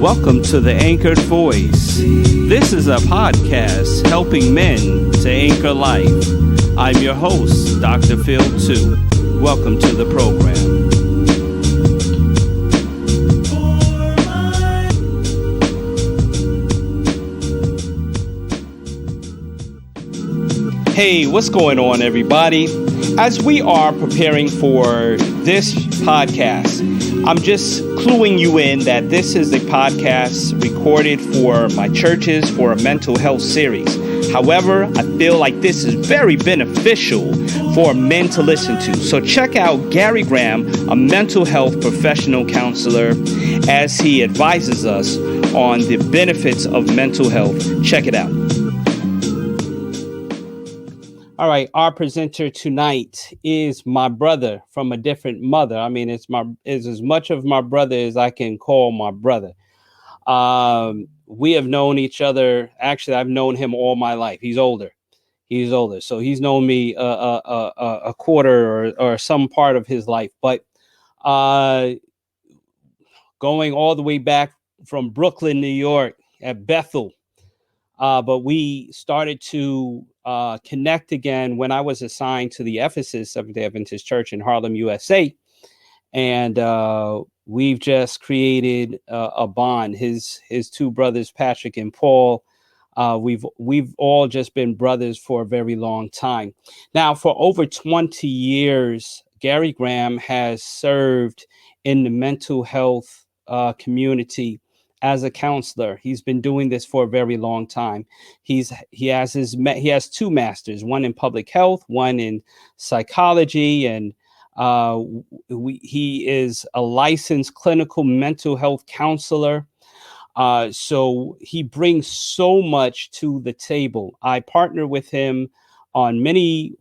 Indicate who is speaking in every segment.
Speaker 1: Welcome to The Anchored Voice. This is a podcast helping men to anchor life. I'm your host, Dr. Phil 2. Welcome to the program. Hey, what's going on, everybody? As we are preparing for this podcast, I'm just cluing you in that this is a podcast recorded for my churches for a mental health series. However, I feel like this is very beneficial for men to listen to. So check out Garry Graham, a mental health professional counselor, as he advises us on the benefits of mental health. Check it out. All right, our presenter tonight is my brother from a different mother. I mean, it's as much of my brother as I can call my brother. We have known each other. Actually, I've known him all my life. He's older. So he's known me a quarter or some part of his life. But going all the way back from Brooklyn, New York, at Bethel. But we started to connect again when I was assigned to the Ephesus Seventh-day Adventist Church in Harlem, USA. And we've just created a bond. His two brothers, Patrick and Paul, we've all just been brothers for a very long time. Now, for over 20 years, Garry Graham has served in the mental health community as a counselor. He's been doing this for a very long time. He has two masters, one in public health, one in psychology, and he is a licensed clinical mental health counselor. So he brings so much to the table. I partner with him on many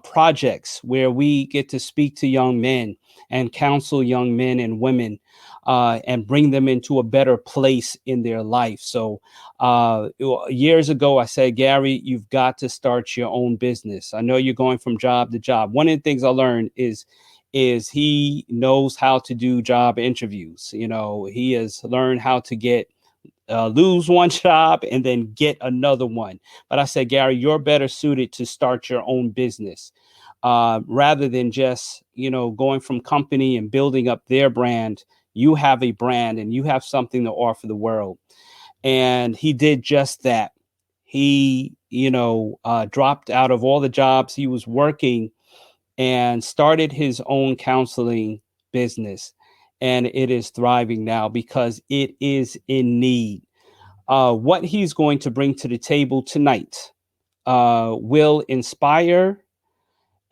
Speaker 1: projects where we get to speak to young men and counsel young men and women and bring them into a better place in their life. So years ago, I said, Garry, you've got to start your own business. I know you're going from job to job. One of the things I learned is he knows how to do job interviews. You know, he has learned how to lose one job and then get another one. But I said, Garry, you're better suited to start your own business rather than just, going from company and building up their brand. You have a brand and you have something to offer the world. And he did just that. He, dropped out of all the jobs he was working and started his own counseling business. And it is thriving now because it is in need. What he's going to bring to the table tonight will inspire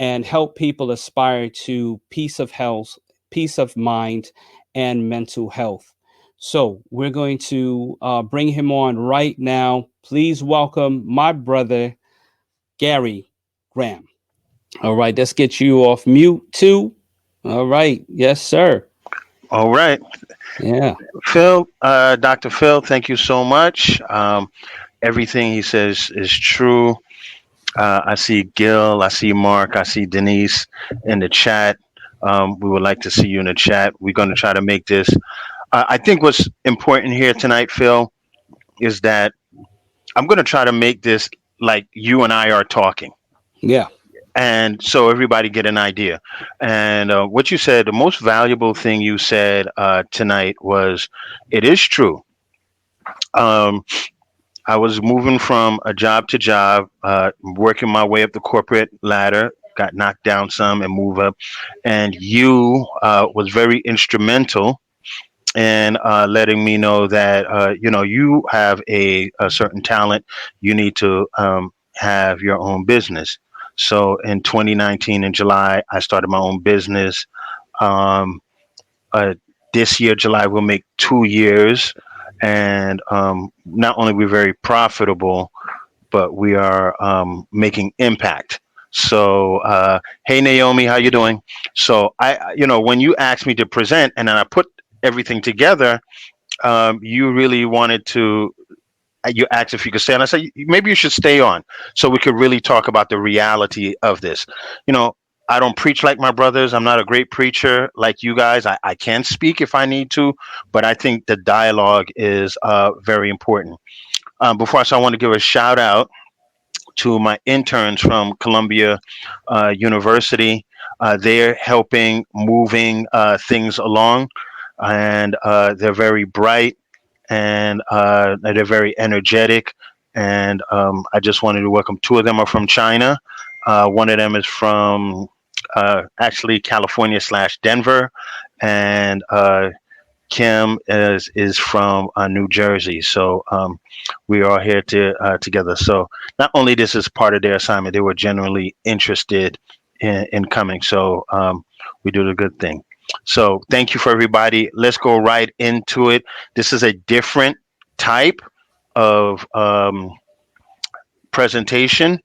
Speaker 1: and help people aspire to peace of health, peace of mind, and mental health. So we're going to bring him on right now. Please welcome my brother, Garry Graham. All right, let's get you off mute too. All right. Yes, sir.
Speaker 2: All right.
Speaker 1: Yeah.
Speaker 2: Phil, Dr. Phil, thank you so much. Everything he says is true. I see Gil, I see Mark, I see Denise in the chat. We would like to see you in the chat. We're going to try to make this. I think what's important here tonight, Phil, is that I'm going to try to make this like you and I are talking.
Speaker 1: Yeah.
Speaker 2: And so everybody get an idea. And what you said, the most valuable thing you said tonight was, it is true. I was moving from a job to job, working my way up the corporate ladder, got knocked down some and move up. And you was very instrumental in letting me know that, you have a certain talent. You need to have your own business. So in 2019, in July, I started my own business. This year, July, will make 2 years. And not only we're very profitable, but we are making impact. So, hey, Naomi, how you doing? So when you asked me to present and then I put everything together, you really wanted to, you asked if you could stay on. I said, maybe you should stay on so we could really talk about the reality of this. I don't preach like my brothers. I'm not a great preacher like you guys. I can speak if I need to, but I think the dialogue is very important. Before I start, I want to give a shout out to my interns from Columbia University. They're helping moving things along, and they're very bright, and they're very energetic. And I just wanted to welcome. Two of them are from China. One of them is from actually California slash Denver, and Kim is from New Jersey. So we are here together. So not only this is part of their assignment, they were genuinely interested in coming. So we do the good thing. So thank you for everybody. Let's go right into it. This is a different type of presentation,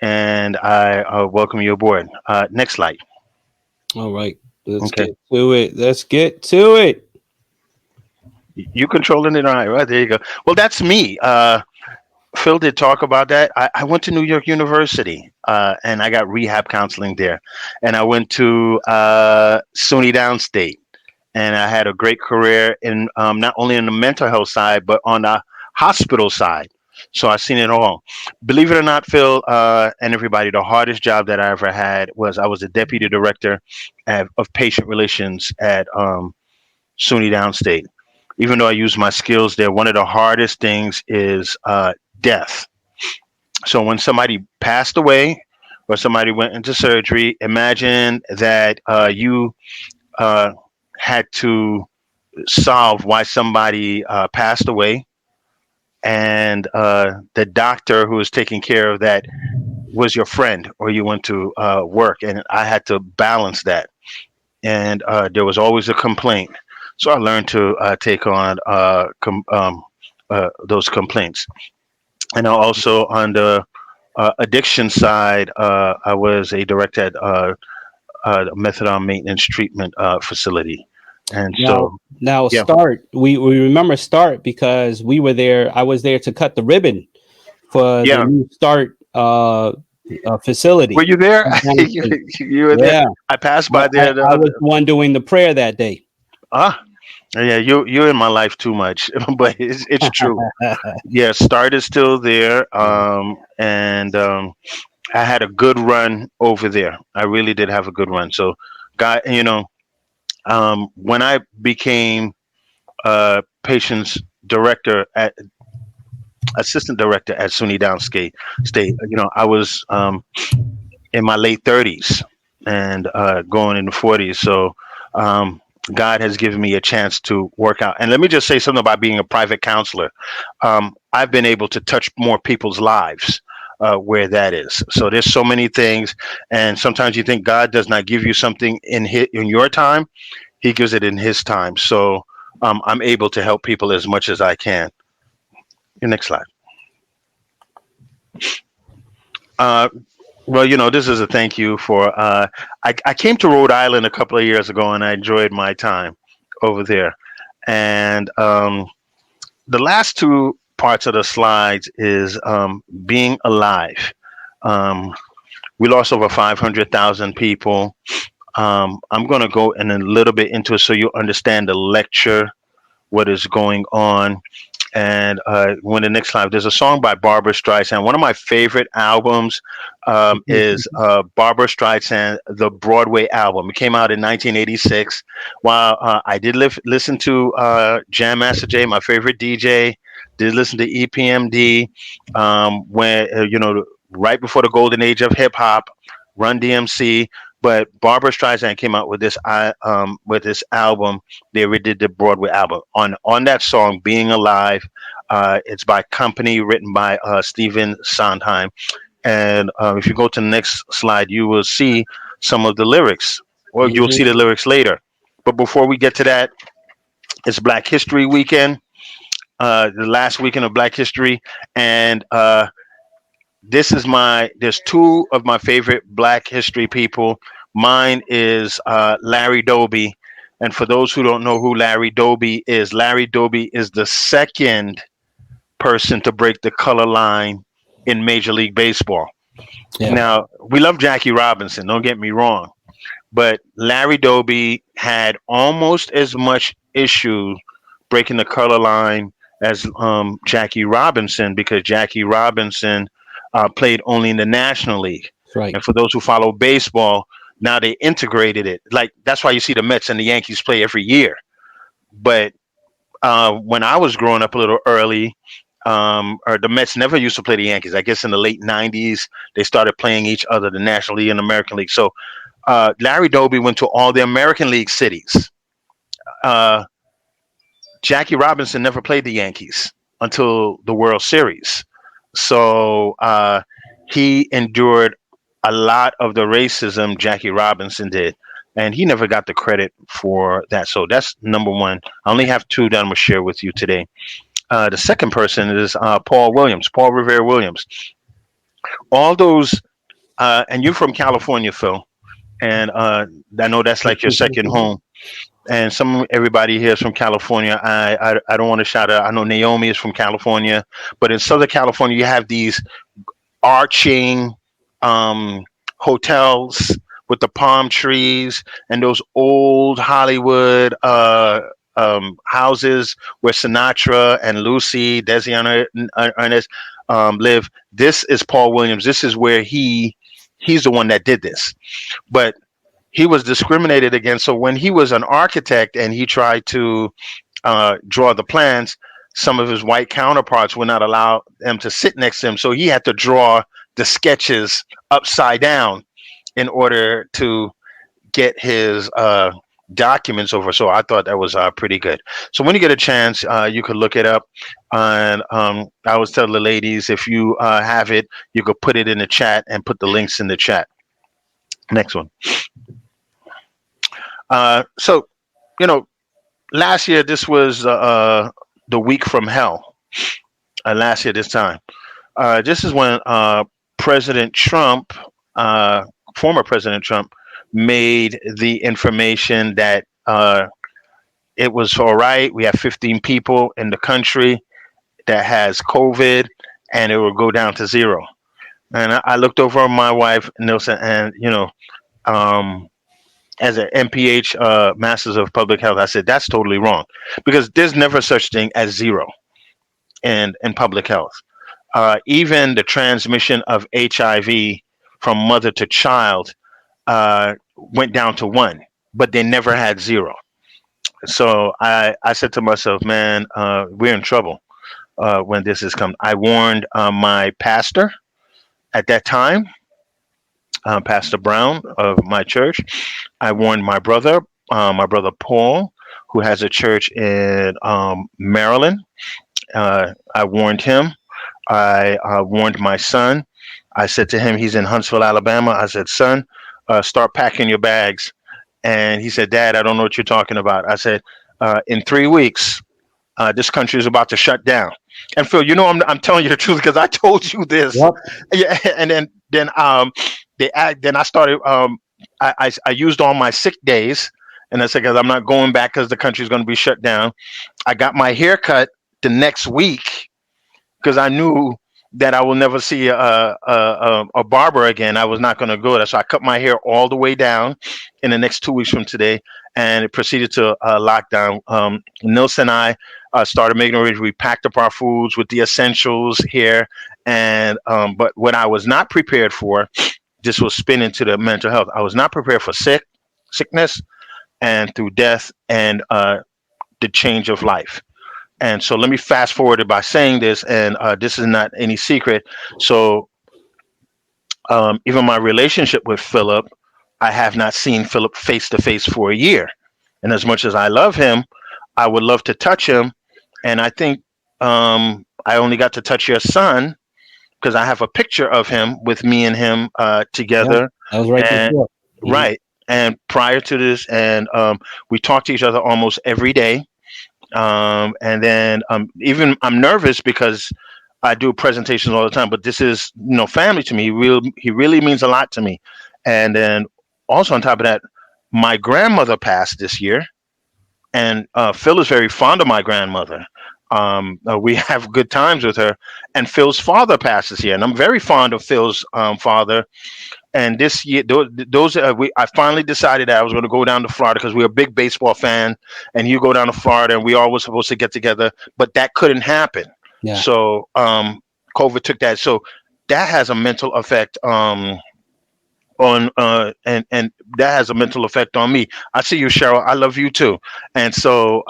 Speaker 2: and I welcome you aboard. Next slide.
Speaker 1: All right. Let's
Speaker 2: Okay.
Speaker 1: get to it. Let's get to it.
Speaker 2: You controlling it, all right? Right, there you go. Well, that's me. Phil did talk about that. I went to New York University, and I got rehab counseling there, and I went to SUNY Downstate, and I had a great career in not only in the mental health side, but on the hospital side. So I've seen it all. Believe it or not, Phil, and everybody, the hardest job that I ever had was I was the deputy director of patient relations at SUNY Downstate. Even though I use my skills there, one of the hardest things is death. So when somebody passed away or somebody went into surgery, imagine that you had to solve why somebody passed away, and the doctor who was taking care of that was your friend, or you went to work, and I had to balance that. And there was always a complaint. So I learned to take on those complaints. And also on the addiction side, I was a director at a methadone maintenance treatment facility. And
Speaker 1: Now,
Speaker 2: so,
Speaker 1: now
Speaker 2: yeah,
Speaker 1: start. We remember start because we were there. I was there to cut the ribbon for the
Speaker 2: yeah.
Speaker 1: new start
Speaker 2: Were
Speaker 1: facility.
Speaker 2: you there?
Speaker 1: in
Speaker 2: you,
Speaker 1: Downstate.
Speaker 2: you were there.
Speaker 1: Yeah,
Speaker 2: I passed
Speaker 1: I,
Speaker 2: by
Speaker 1: I,
Speaker 2: there the
Speaker 1: I
Speaker 2: other.
Speaker 1: was the one doing the prayer that day.
Speaker 2: Ah, yeah. You're in my life too much, but it's true. Yeah, Start is still there, and I had a good run over there. I really did have a good run. So, guy, when I became patients director at assistant director at SUNY Downstate State, I was in my late 30s and going in the 40s. So. God has given me a chance to work out. And let me just say something about being a private counselor. I've been able to touch more people's lives where that is. So there's so many things, and sometimes you think God does not give you something in your time; He gives it in His time. So I'm able to help people as much as I can. Your next slide. Uh, well, this is a thank you for. I came to Rhode Island a couple of years ago, and I enjoyed my time over there. And the last two parts of the slides is being alive. Um, we lost over 500,000 people. I'm going to go in a little bit into it so you understand the lecture, what is going on. And when the next slide, there's a song by Barbara Streisand. One of my favorite albums is Barbara Streisand, the Broadway album. It came out in 1986. While I did listen to Jam Master Jay, my favorite DJ, did listen to EPMD, when right before the golden age of hip hop, Run DMC. But Barbara Streisand came out with this album. They redid the Broadway album on that song, "Being Alive." It's by Company, written by Stephen Sondheim. And if you go to the next slide, you will see some of the lyrics, or you'll see the lyrics later. But before we get to that, it's Black History Weekend, the last weekend of Black History, and there's two of my favorite Black History people. Mine is Larry Doby. And for those who don't know who Larry Doby is the second person to break the color line in Major League Baseball.
Speaker 1: Yeah.
Speaker 2: Now, we love Jackie Robinson, don't get me wrong, but Larry Doby had almost as much issue breaking the color line as Jackie Robinson, because Jackie Robinson played only in the National League.
Speaker 1: Right.
Speaker 2: And for those who follow baseball, now they integrated it. Like, that's why you see the Mets and the Yankees play every year. But when I was growing up a little early, or the Mets never used to play the Yankees. I guess in the late '90s they started playing each other, the National League and American League. So Larry Doby went to all the American League cities. Uh, Jackie Robinson never played the Yankees until the World Series. So he endured a lot of the racism Jackie Robinson did. And he never got the credit for that. So that's number one. I only have two that I'm going to share with you today. The second person is Paul Williams, Paul Revere Williams. All those, and you're from California, Phil, and I know that's like your second home. And everybody here is from California. I don't want to shout out. I know Naomi is from California, but in Southern California, you have these arching hotels with the palm trees and those old Hollywood houses where Sinatra and Lucy, Desi Ernest live. This is Paul Williams. This is where he's the one that did this. But he was discriminated against. So when he was an architect and he tried to draw the plans, some of his white counterparts would not allow them to sit next to him. So he had to draw the sketches upside down in order to get his documents over. So I thought that was pretty good. So when you get a chance, you could look it up. And I always tell the ladies, if you have it, you could put it in the chat and put the links in the chat. Next one. So, last year, this was the week from hell. Last year, this time. This is when President Trump, former President Trump, made the information that it was all right. We have 15 people in the country that has COVID, and it will go down to zero. And I looked over at my wife, Nilsa, and as an MPH, Masters of Public Health, I said that's totally wrong, because there's never such thing as zero in public health. Even the transmission of HIV from mother to child went down to 1, but they never had 0. So I said to myself, man, we're in trouble when this is coming. I warned my pastor at that time, Pastor Brown of my church. I warned my brother Paul, who has a church in Maryland. I warned him. I warned my son. I said to him, he's in Huntsville, Alabama. I said, son, start packing your bags. And he said, Dad, I don't know what you're talking about. I said, in 3 weeks, this country is about to shut down. And Phil, I'm telling you the truth, because I told you this.
Speaker 1: Yep.
Speaker 2: Yeah, and then I started. I used all my sick days, and I said, because I'm not going back because the country's going to be shut down. I got my hair cut the next week because I knew that I will never see a barber again. I was not going to go there, so I cut my hair all the way down in the next 2 weeks from today, and it proceeded to lockdown. Nils and I started making arrangements. We packed up our foods with the essentials here, and but what I was not prepared for, this will spin into the mental health. I was not prepared for sickness, and through death, and the change of life. And so let me fast forward it by saying this, and this is not any secret. So even my relationship with Philip, I have not seen Philip face to face for a year. And as much as I love him, I would love to touch him. And I think I only got to touch your son because I have a picture of him with me and him together.
Speaker 1: Yeah, that was right before.
Speaker 2: Mm-hmm. Right. And prior to this, and we talk to each other almost every day. And then even I'm nervous because I do presentations all the time, but this is family to me. He really means a lot to me. And then also on top of that, my grandmother passed this year, and Phil is very fond of my grandmother. We have good times with her. And Phil's father passes here, and I'm very fond of Phil's father. And this year, I finally decided that I was going to go down to Florida because we're a big baseball fan, and you go down to Florida, and we all were supposed to get together, but that couldn't happen.
Speaker 1: Yeah.
Speaker 2: So COVID took that. So that has a mental effect on and that has a mental effect on me. I see you, Cheryl. I love you too. And so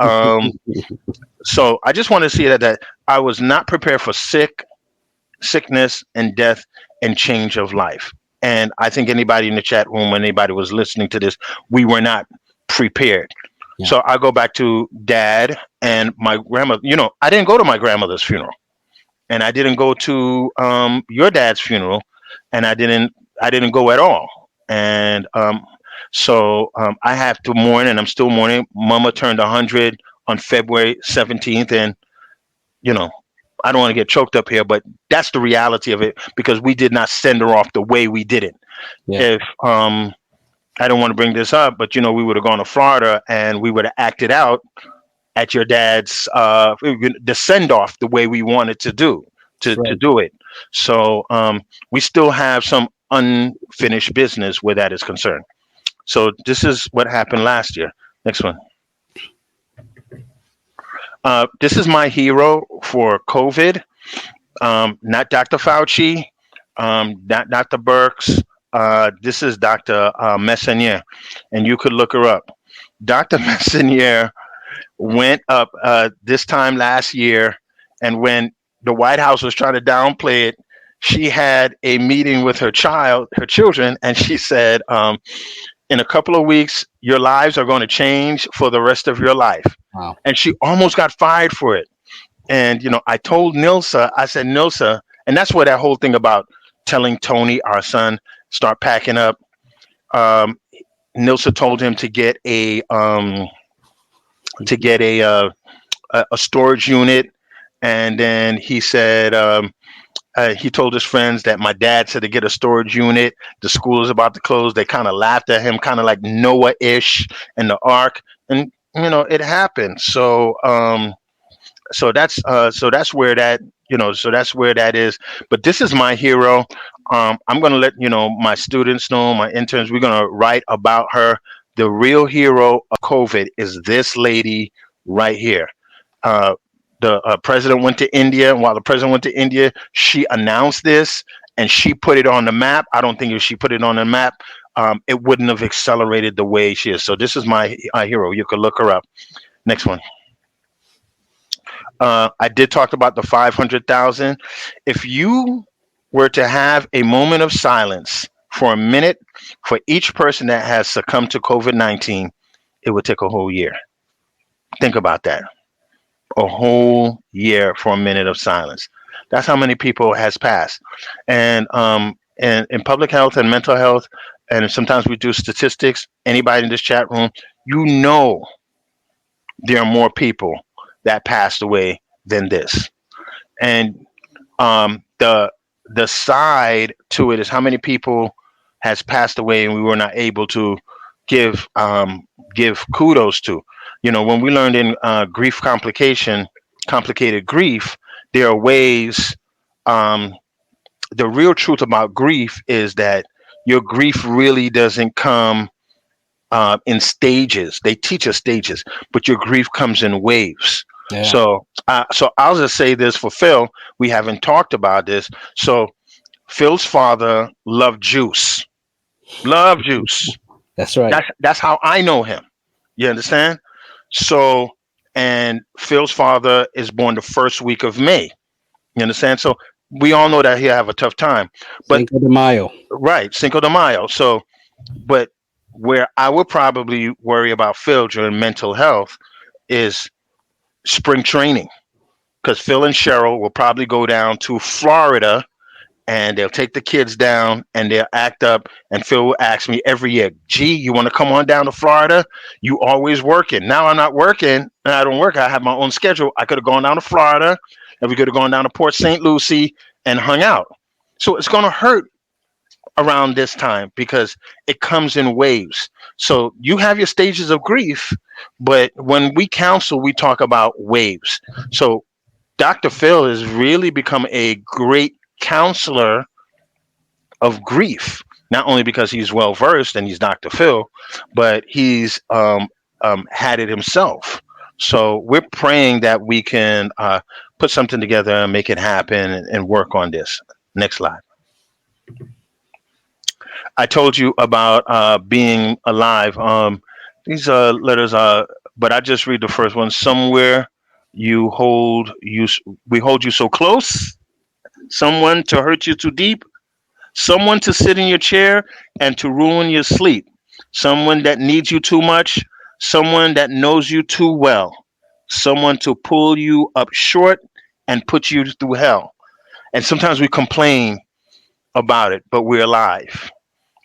Speaker 2: so I just want to see that I was not prepared for sickness and death and change of life. And I think anybody in the chat room, when anybody was listening to this, we were not prepared.
Speaker 1: Yeah.
Speaker 2: So I go back to dad and my grandmother. You know, I didn't go to my grandmother's funeral, and I didn't go to your dad's funeral, and I didn't go at all. And I have to mourn, and I'm still mourning. Mama turned 100 on February 17th, and you know, I don't want to get choked up here, but that's the reality of it because we did not send her off the way we did it.
Speaker 1: Yeah.
Speaker 2: If I don't want to bring this up, but you know, we would have gone to Florida and we would have acted out at your dad's the send off the way we wanted to do to do it. So we still have some unfinished business where that is concerned. So this is what happened last year. Next one. This is my hero for COVID. Not Dr. Fauci, not Dr. Birx. This is Dr. Messonnier, and you could look her up. Dr. Messonnier went up this time last year, and when the White House was trying to downplay it, she had a meeting with her children, and she said, in a couple of weeks, your lives are going to change for the rest of your life.
Speaker 1: Wow.
Speaker 2: And she almost got fired for it. And, you know, I told Nilsa, I said, Nilsa, and that's where that whole thing about telling Tony, our son, start packing up. Nilsa told him to get a storage unit. And then he said, he told his friends that my dad said to get a storage unit. The school is about to close. They kind of laughed at him, kind of like Noah-ish and the ark. And, you know, it happened. So that's where that, you know, so that's where that is. But this is my hero. I'm going to let, you know, my students know, my interns, we're going to write about her. The real hero of COVID is this lady right here. The president went to India, and while the president went to India, she announced this and she put it on the map. I don't think if she put it on the map, it wouldn't have accelerated the way she is. So this is my hero. You could look her up. Next one. I did talk about the 500,000. If you were to have a moment of silence for a minute for each person that has succumbed to COVID-19, it would take a whole year. Think about that. A whole year for a minute of silence. That's how many people has passed. And in public health and mental health, and sometimes we do statistics, anybody in this chat room, you know there are more people that passed away than this. And the side to it is how many people has passed away and we were not able to give kudos to. You know, when we learned in complicated grief, there are ways. The real truth about grief is that your grief really doesn't come in stages. They teach us stages, but your grief comes in waves. Yeah. So I'll just say this for Phil. We haven't talked about this. So Phil's father loved juice. Loved juice.
Speaker 1: That's right.
Speaker 2: That's how I know him. You understand? So, and Phil's father is born the first week of May. You understand? So we all know that he'll have a tough time. But
Speaker 1: Cinco de Mayo.
Speaker 2: Right, Cinco de Mayo. So, but where I would probably worry about Phil during mental health is spring training. Because Phil and Cheryl will probably go down to Florida and they'll take the kids down and they'll act up. And Phil will ask me every year, gee, you want to come on down to Florida? You always working. Now I'm not working and I don't work. I have my own schedule. I could have gone down to Florida and we could have gone down to Port St. Lucie and hung out. So it's going to hurt around this time because it comes in waves. So you have your stages of grief, but when we counsel, we talk about waves. So Dr. Phil has really become a great counselor of grief, not only because he's well versed and he's Dr. Phil, but he's had it himself. So we're praying that we can put something together and make it happen and work on this. Next slide. I told you about being alive. These letters are, but I just read the first one. Somewhere you hold you, we hold you so close. Someone to hurt you too deep. Someone to sit in your chair and to ruin your sleep. Someone that needs you too much. Someone that knows you too well. Someone to pull you up short and put you through hell. And sometimes we complain about it, but we're alive.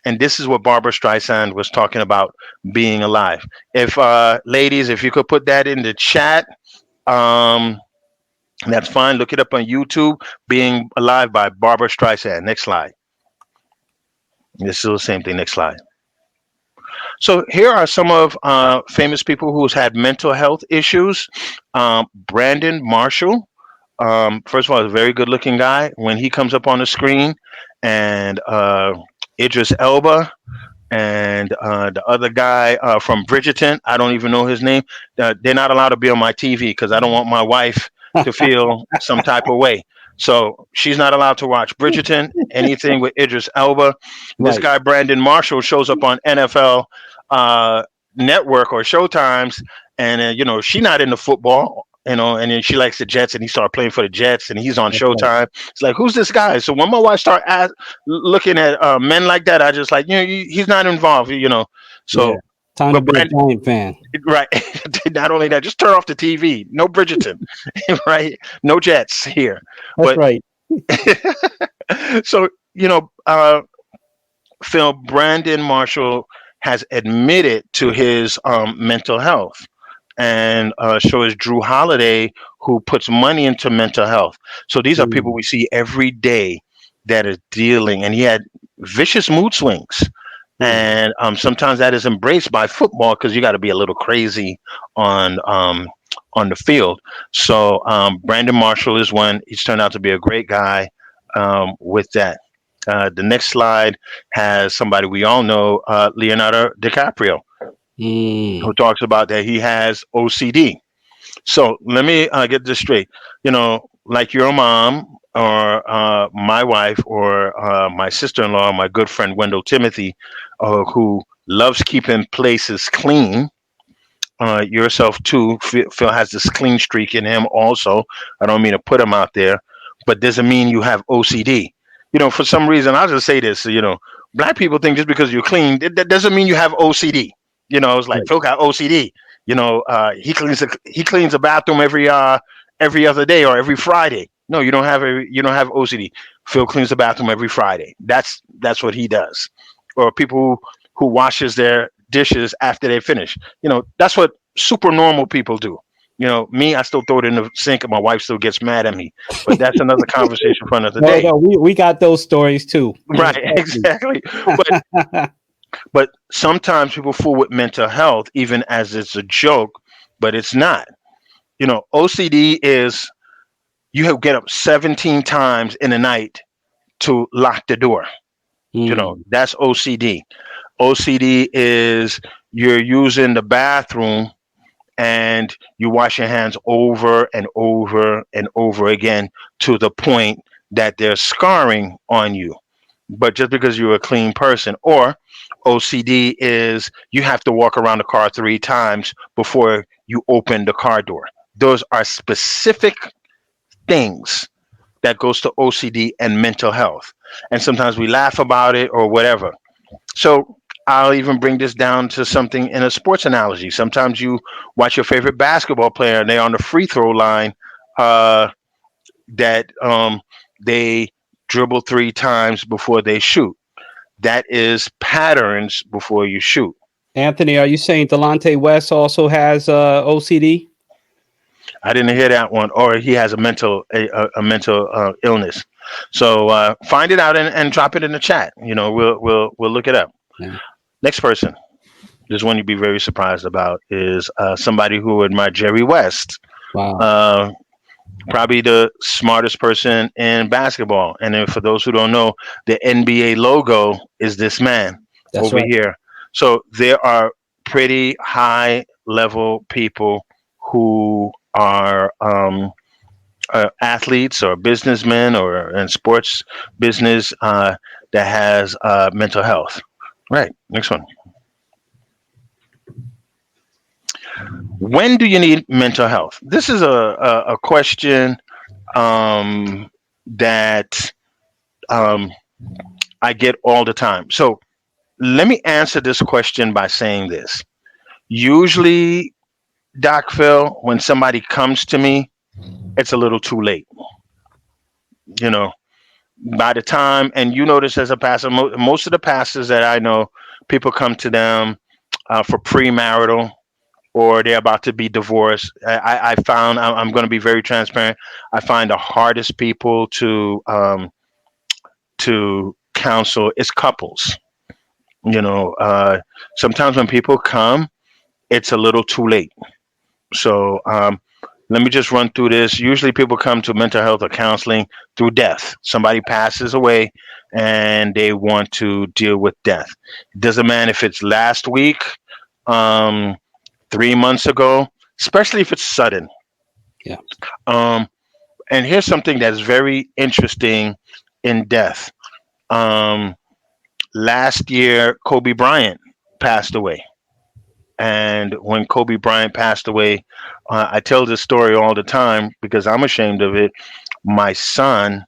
Speaker 2: And this is what Barbara Streisand was talking about, being alive. If ladies, if you could put that in the chat, um, that's fine. Look it up on YouTube. Being Alive by Barbara Streisand. Next slide. It's still the same thing. Next slide. So here are some of famous people who's had mental health issues. Brandon Marshall. First of all, he's a very good-looking guy. When he comes up on the screen, and Idris Elba, and the other guy from Bridgerton, I don't even know his name. They're not allowed to be on my TV because I don't want my wife to feel some type of way. So she's not allowed to watch Bridgerton, anything with Idris Elba. This
Speaker 1: Right.
Speaker 2: guy, Brandon Marshall, shows up on NFL Network or Showtimes, and she's not into football. And then she likes the Jets, and he started playing for the Jets, and he's on
Speaker 1: That's right.
Speaker 2: Showtime. It's like, who's this guy? So when my wife started looking at men like that, I just like, he's not involved,
Speaker 1: Yeah.
Speaker 2: So,
Speaker 1: Time to
Speaker 2: but
Speaker 1: be a
Speaker 2: Brandon,
Speaker 1: Giant fan.
Speaker 2: right? Not only that, just turn off the TV. No Bridgerton, right? No Jets here.
Speaker 1: That's
Speaker 2: But
Speaker 1: right.
Speaker 2: so Phil, Brandon Marshall has admitted to his mental health, and so is Drew Holiday, who puts money into mental health. So these are people
Speaker 1: Mm.
Speaker 2: we see every day that are dealing, and he had vicious mood swings.
Speaker 1: Mm.
Speaker 2: And sometimes that is embraced by football because you got to be a little crazy on the field. So Brandon Marshall is one. He's turned out to be a great guy with that. The next slide has somebody we all know, Leonardo DiCaprio, who
Speaker 1: Mm.
Speaker 2: talks about that he has OCD. So let me get this straight. Like your mom or my wife or my sister-in-law, my good friend Wendell Timothy, who loves keeping places clean. Yourself too. Phil has this clean streak in him also. I don't mean to put him out there, but doesn't mean you have OCD. For some reason, I'll just say this. Black people think just because you're clean, that doesn't mean you have OCD. It's like
Speaker 1: Right.
Speaker 2: Phil got OCD. He cleans the bathroom every other day or every Friday. No, you don't have OCD. Phil cleans the bathroom every Friday. That's what he does. Or people who washes their dishes after they finish. That's what super normal people do. Me, I still throw it in the sink and my wife still gets mad at me. But that's another conversation for another
Speaker 1: No,
Speaker 2: day.
Speaker 1: no, we got those stories too.
Speaker 2: Right,
Speaker 1: Exactly.
Speaker 2: exactly. But sometimes people fool with mental health even as it's a joke, but it's not. OCD is you have get up 17 times in a night to lock the door.
Speaker 1: Mm.
Speaker 2: That's OCD. OCD is you're using the bathroom and you wash your hands over and over and over again to the point that there's scarring on you. But just because you're a clean person, or OCD is you have to walk around the car 3 times before you open the car door. Those are specific things that goes to OCD and mental health. And sometimes we laugh about it or whatever. So I'll even bring this down to something in a sports analogy. Sometimes you watch your favorite basketball player and they're on the free throw line, that they dribble 3 times before they shoot. That is patterns before you shoot.
Speaker 1: Anthony, are you saying Delonte West also has OCD?
Speaker 2: I didn't hear that one. Or he has a mental illness. So find it out and drop it in the chat. We'll look it up.
Speaker 1: Yeah.
Speaker 2: Next person. This one you'd be very surprised about is somebody who admired Jerry West.
Speaker 1: Wow.
Speaker 2: Uh, probably the smartest person in basketball. And then for those who don't know, the NBA logo is this man
Speaker 1: That's
Speaker 2: over
Speaker 1: right.
Speaker 2: here. So there are pretty high level people who are athletes or businessmen or in sports business that has mental health. Right. Next one. When do you need mental health? This is a question that um, I get all the time. So let me answer this question by saying this. Usually, Doc Phil, when somebody comes to me, it's a little too late. You know, by the time, and you notice as a pastor, most of the pastors that I know, people come to them for premarital or they're about to be divorced. I found, I'm going to be very transparent. I find the hardest people to counsel is couples. You know, sometimes when people come, it's a little too late. So let me just run through this. Usually, people come to mental health or counseling through death. Somebody passes away, and they want to deal with death. It doesn't matter if it's last week, um, 3 months ago, especially if it's sudden.
Speaker 1: Yeah.
Speaker 2: Um, and here's something that's very interesting in death. Um, Last year, Kobe Bryant passed away. And when Kobe Bryant passed away, I tell this story all the time because I'm ashamed of it. My son,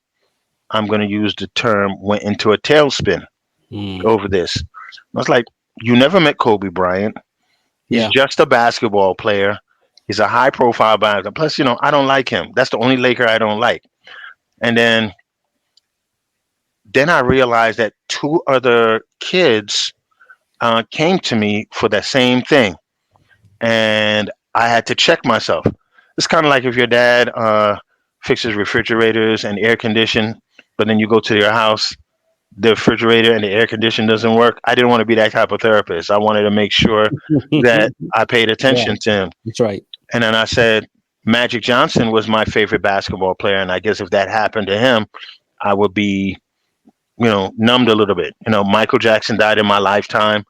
Speaker 2: I'm going to use the term, went into a tailspin
Speaker 1: Mm.
Speaker 2: over this. I was like, you never met Kobe Bryant. He's
Speaker 1: Yeah.
Speaker 2: just a basketball player. He's a high profile basketball. Plus, I don't like him. That's the only Laker I don't like. And then I realized that two other kids came to me for that same thing. And I had to check myself. It's kind of like if your dad fixes refrigerators and air condition, but then you go to your house, the refrigerator and the air condition doesn't work. I didn't want to be that type of therapist. I wanted to make sure that I paid
Speaker 1: Yeah.
Speaker 2: attention to him.
Speaker 1: That's right.
Speaker 2: And then I said, Magic Johnson was my favorite basketball player, and I guess if that happened to him, I would be, numbed a little bit. Michael Jackson died in my lifetime.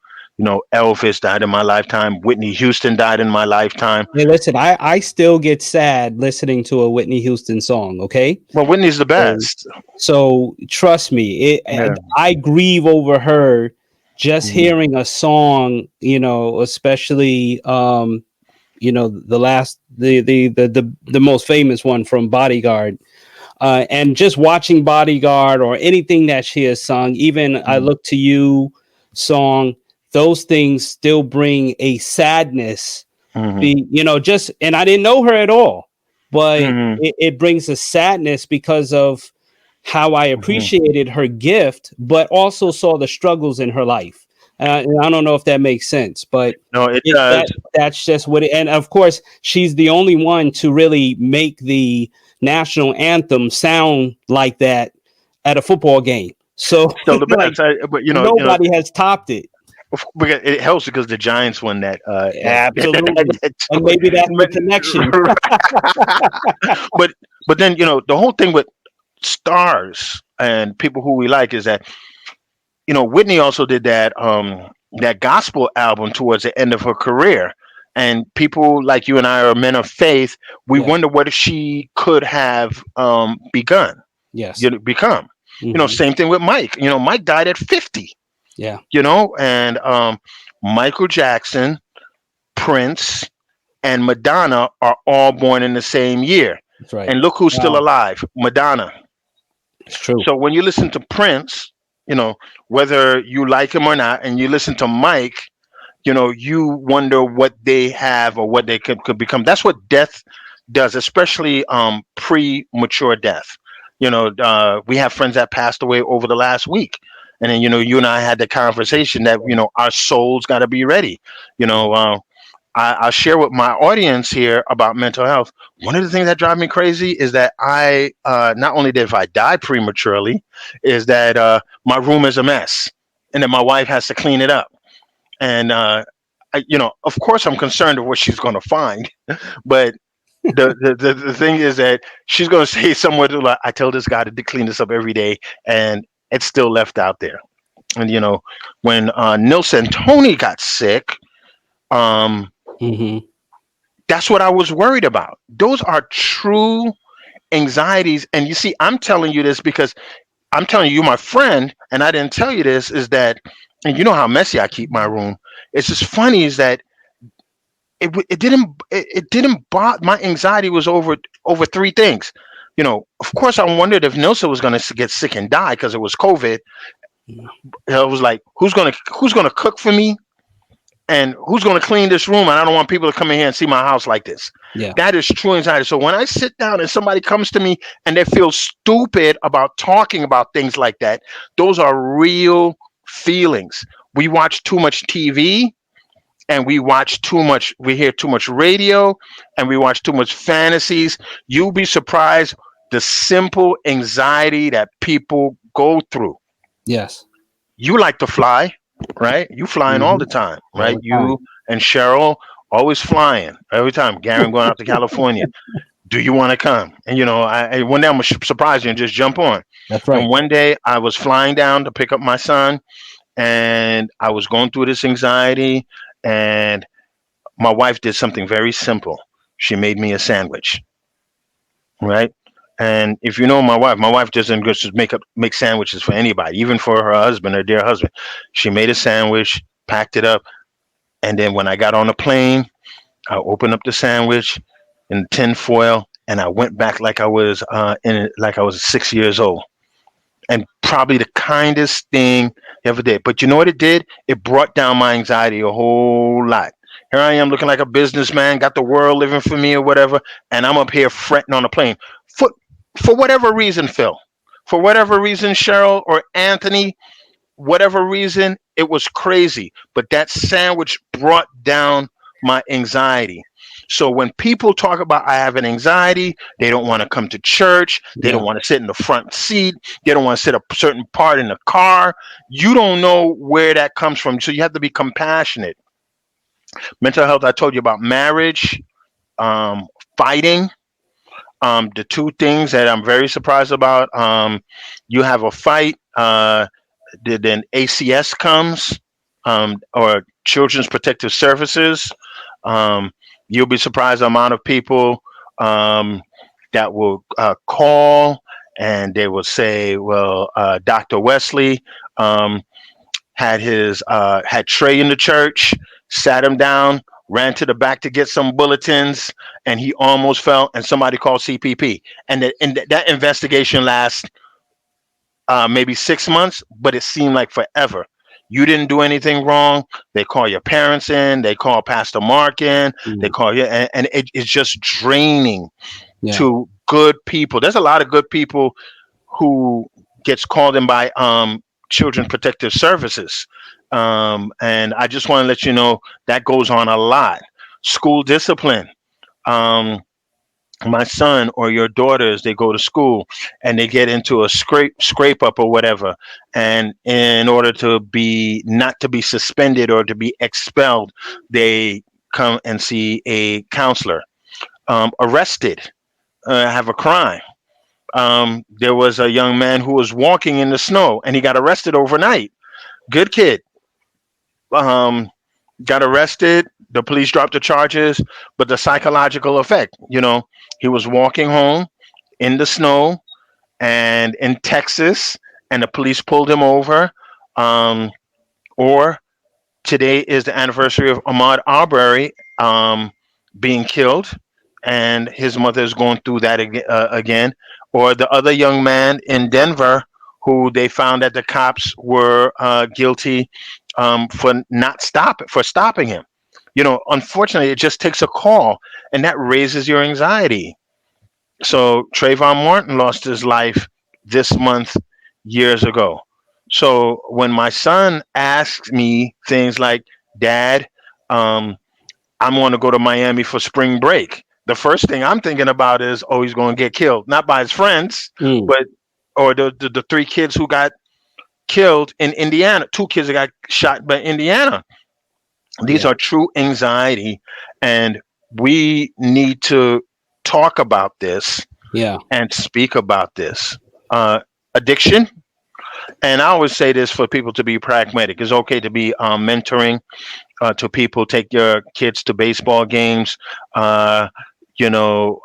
Speaker 2: Elvis died in my lifetime. Whitney Houston died in my lifetime.
Speaker 1: Hey, listen, I still get sad listening to a Whitney Houston song. Okay.
Speaker 2: Well, Whitney's the
Speaker 1: So,
Speaker 2: best.
Speaker 1: so trust me,
Speaker 2: Yeah.
Speaker 1: I grieve over her just
Speaker 2: Mhm.
Speaker 1: hearing a song, especially, the last, the most famous one from Bodyguard. And just watching Bodyguard or anything that she has sung, even I
Speaker 2: Mhm.
Speaker 1: Look to You song, those things still bring a sadness.
Speaker 2: Mhm.
Speaker 1: Just, and I didn't know her at all, but
Speaker 2: Mhm.
Speaker 1: it brings a sadness because of how I
Speaker 2: Mhm.
Speaker 1: appreciated her gift, but also saw the struggles in her life. And I don't know if that makes sense, but
Speaker 2: No, it
Speaker 1: it
Speaker 2: does.
Speaker 1: that's just what it, and of course she's the only one to really make the national anthem sound like that at a football game. So
Speaker 2: Still the
Speaker 1: like
Speaker 2: best. But
Speaker 1: nobody has topped it.
Speaker 2: it helps because the Giants won that.
Speaker 1: Absolutely. And maybe that's the connection.
Speaker 2: but but then the whole thing with stars and people who we like is that Whitney also did that gospel album towards the end of her career. And people like you and I are men of faith. We
Speaker 1: Yeah.
Speaker 2: wonder what she could have begun,
Speaker 1: Yes.
Speaker 2: become.
Speaker 1: Hmm.
Speaker 2: Same thing with Mike. Mike died at 50.
Speaker 1: Yeah.
Speaker 2: And Michael Jackson, Prince, and Madonna are all born in the same year.
Speaker 1: That's right.
Speaker 2: And look who's still
Speaker 1: Wow.
Speaker 2: alive, Madonna.
Speaker 1: It's true.
Speaker 2: So when you listen to Prince, you know, whether you like him or not, and you listen to Mike, you wonder what they have or what they could become. That's what death does, especially premature death. We have friends that passed away over the last week. And then, you and I had the conversation that, our souls got to be ready. You
Speaker 1: Yeah.
Speaker 2: know, I'll share with my audience here about mental health. One of the things that drive me crazy is that I, not only that if I die prematurely, is that my room is a mess and then my wife has to clean it up. And, of course, I'm concerned of what she's going to find. But The thing is that she's going to say somewhere to like, I tell this guy to clean this up every day, and it's still left out there. And when Nilsa and Tony got sick, um,
Speaker 1: Hmm.
Speaker 2: that's what I was worried about. Those are true anxieties. And you see, I'm telling you this because I'm telling you, my friend, and I didn't tell you this, is that, and you know how messy I keep my room. It's just funny is that it didn't bother. My anxiety was over three things. Of course, I wondered if Nilsa was going to get sick and die because it was COVID. I was like, who's gonna cook for me, and who's gonna clean this room? And I don't want people to come in here and see my house like this.
Speaker 1: Yeah.
Speaker 2: That is true anxiety. So when I sit down and somebody comes to me and they feel stupid about talking about things like that, those are real feelings. We watch too much TV, and we hear too much radio, and we watch too much fantasies. You'll be surprised the simple anxiety that people go through.
Speaker 1: Yes.
Speaker 2: You like to fly, right? You flying all
Speaker 1: Hmm.
Speaker 2: the time,
Speaker 1: All
Speaker 2: right?
Speaker 1: the time.
Speaker 2: You and Cheryl always flying every time. Gary going out to California. Do you want to come? And one day I'm gonna surprise you and just jump on.
Speaker 1: That's
Speaker 2: And
Speaker 1: right.
Speaker 2: one day I was flying down to pick up my son, and I was going through this anxiety, and my wife did something very simple. She made me a sandwich, right? And if you know my wife doesn't just make sandwiches for anybody, even for her husband, her dear husband. She made a sandwich, packed it up, and then when I got on the plane, I opened up the sandwich in tin foil, and I went back like I was like I was 6 years old. And probably the kindest thing ever did. But you know what it did? It brought down my anxiety a whole lot. Here I am looking like a businessman, got the world living for me or whatever, and I'm up here fretting on a plane. For for whatever reason, Phil, for whatever reason, Cheryl or Anthony, whatever reason, it was crazy. But that sandwich brought down my anxiety. So when people talk about I have an anxiety, they don't want to come to church, they don't
Speaker 1: Yeah.
Speaker 2: want to sit in the front seat, they don't want to sit a certain part in the car. You don't know where that comes from. So you have to be compassionate. Mental health, I told you about marriage, um, fighting. The two things that I'm very surprised about, you have a fight, then ACS comes, or Children's Protective Services. Um, you'll be surprised the amount of people that will call, and they will say, "Well, Dr. Wesley um, had Trey in the church, sat him down, ran to the back to get some bulletins, and he almost fell, and somebody called CPP, and that investigation lasts maybe 6 months, but it seemed like forever. You didn't do anything wrong. They call your parents in. They call Pastor Mark in. They
Speaker 1: Mm.
Speaker 2: call you, and it's just draining
Speaker 1: Yeah.
Speaker 2: to good people. There's a lot of good people who gets called in by Children Protective Services, and I just want to let you know that goes on a lot. School discipline. Um, my son or your daughters, they go to school and they get into a scrape up or whatever, and in order to be not to be suspended or to be expelled, they come and see a counselor. Arrested, have a crime. There was a young man who was walking in the snow and he got arrested overnight. Good kid. um, got arrested. The police dropped the charges, but the psychological effect, he was walking home in the snow and in Texas, and the police pulled him over. Um, or today is the anniversary of Ahmaud Arbery being killed, and his mother is going through that again. Or the other young man in Denver who they found that the cops were guilty for stopping him. Unfortunately, it just takes a call, and that raises your anxiety. So Trayvon Martin lost his life this month years ago. So when my son asks me things like, "Dad, um, I'm going to go to Miami for spring break," the first thing I'm thinking about is, oh, he's going to get killed, not by his friends,
Speaker 1: Mm.
Speaker 2: but or the three kids who got killed in Indiana, two kids that got shot by Indiana. These
Speaker 1: Yeah.
Speaker 2: are true anxiety, and we need to talk about this
Speaker 1: Yeah.
Speaker 2: and speak about this. Addiction, and I always say this for people to be pragmatic. It's okay to be mentoring to people. Take your kids to baseball games. Uh, you know,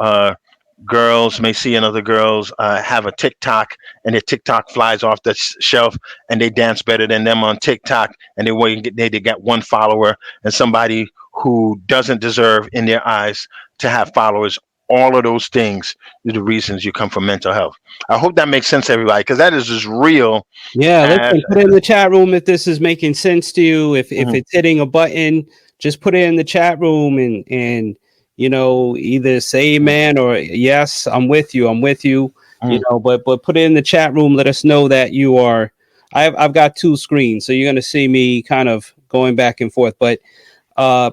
Speaker 2: girls may see another girls have a TikTok, and their TikTok flies off the shelf, and they dance better than them on TikTok, and they got one follower, and somebody who doesn't deserve in their eyes to have followers. All of those things are the reasons you come from mental health. I hope that makes sense to everybody, because that is as real
Speaker 1: Yeah,
Speaker 2: as.
Speaker 1: listen, put it in the chat room if this is making sense to you. If
Speaker 2: Mhm,
Speaker 1: it's hitting a button, just put it in the chat room and either say
Speaker 2: mhm,
Speaker 1: amen or yes, I'm with you. I'm with you.
Speaker 2: mhm.
Speaker 1: But put it in the chat room. Let us know that you are. I've got two screens, so you're gonna see me kind of going back and forth. But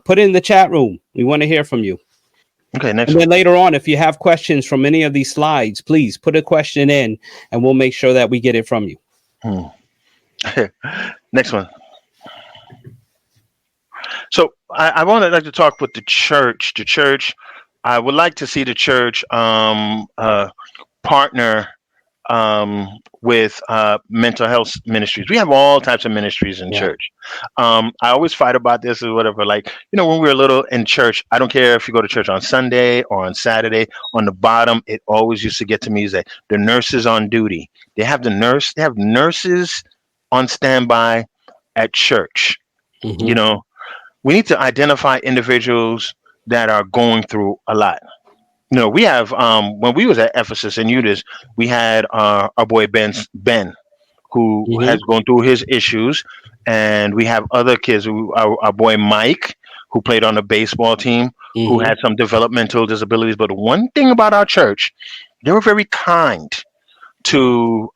Speaker 1: put it in the chat room. We want to hear from you.
Speaker 2: Okay, next
Speaker 1: And
Speaker 2: one.
Speaker 1: then later on, if you have questions from any of these slides, please put a question in, and we'll make sure that we get it from you.
Speaker 2: Hmm. Next one. So I would like to talk with the church. The church, I would like to see the church partner with mental health ministries. We have all types of ministries in
Speaker 1: Yeah.
Speaker 2: church. I always fight about this or whatever. Like, when we were little in church, I don't care if you go to church on Sunday or on Saturday, on the bottom, it always used to get to me is that the nurses on duty. They have nurses on standby at church. You
Speaker 1: Hmm.
Speaker 2: know, we need to identify individuals that are going through a lot. We have when we was at Ephesus and Eutis, we had our boy Ben, who has
Speaker 1: Hmm.
Speaker 2: gone through his issues, and we have other kids. Our boy Mike, who played on the baseball team, who
Speaker 1: Hmm.
Speaker 2: had some developmental disabilities. But one thing about our church, they were very kind to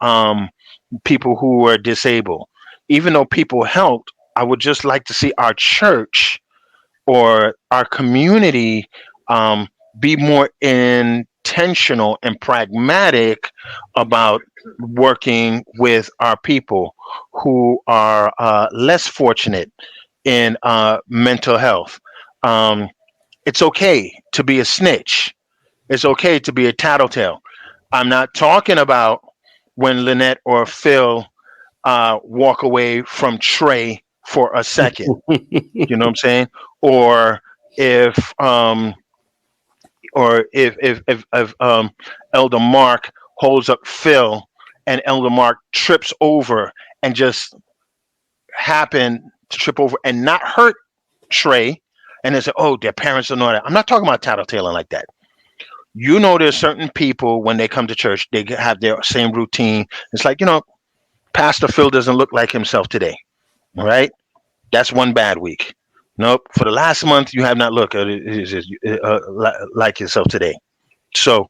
Speaker 2: people who were disabled. Even though people helped, I would just like to see our church or our community um, be more intentional and pragmatic about working with our people who are less fortunate in mental health. Um, it's okay to be a snitch. It's okay to be a tattletale. I'm not talking about when Lynette or Phil walk away from Trey for a second. You know what I'm saying? Or if um if Elder Mark holds up Phil and Elder Mark trips over and just happen to trip over and not hurt Trey, and they say, "Oh, their parents don't know that." I'm not talking about tattletaling like that. There's certain people when they come to church, they have their same routine. It's like, Pastor Phil doesn't look like himself today. All right, that's one bad week. Nope. For the last month, you have not looked like yourself today. So,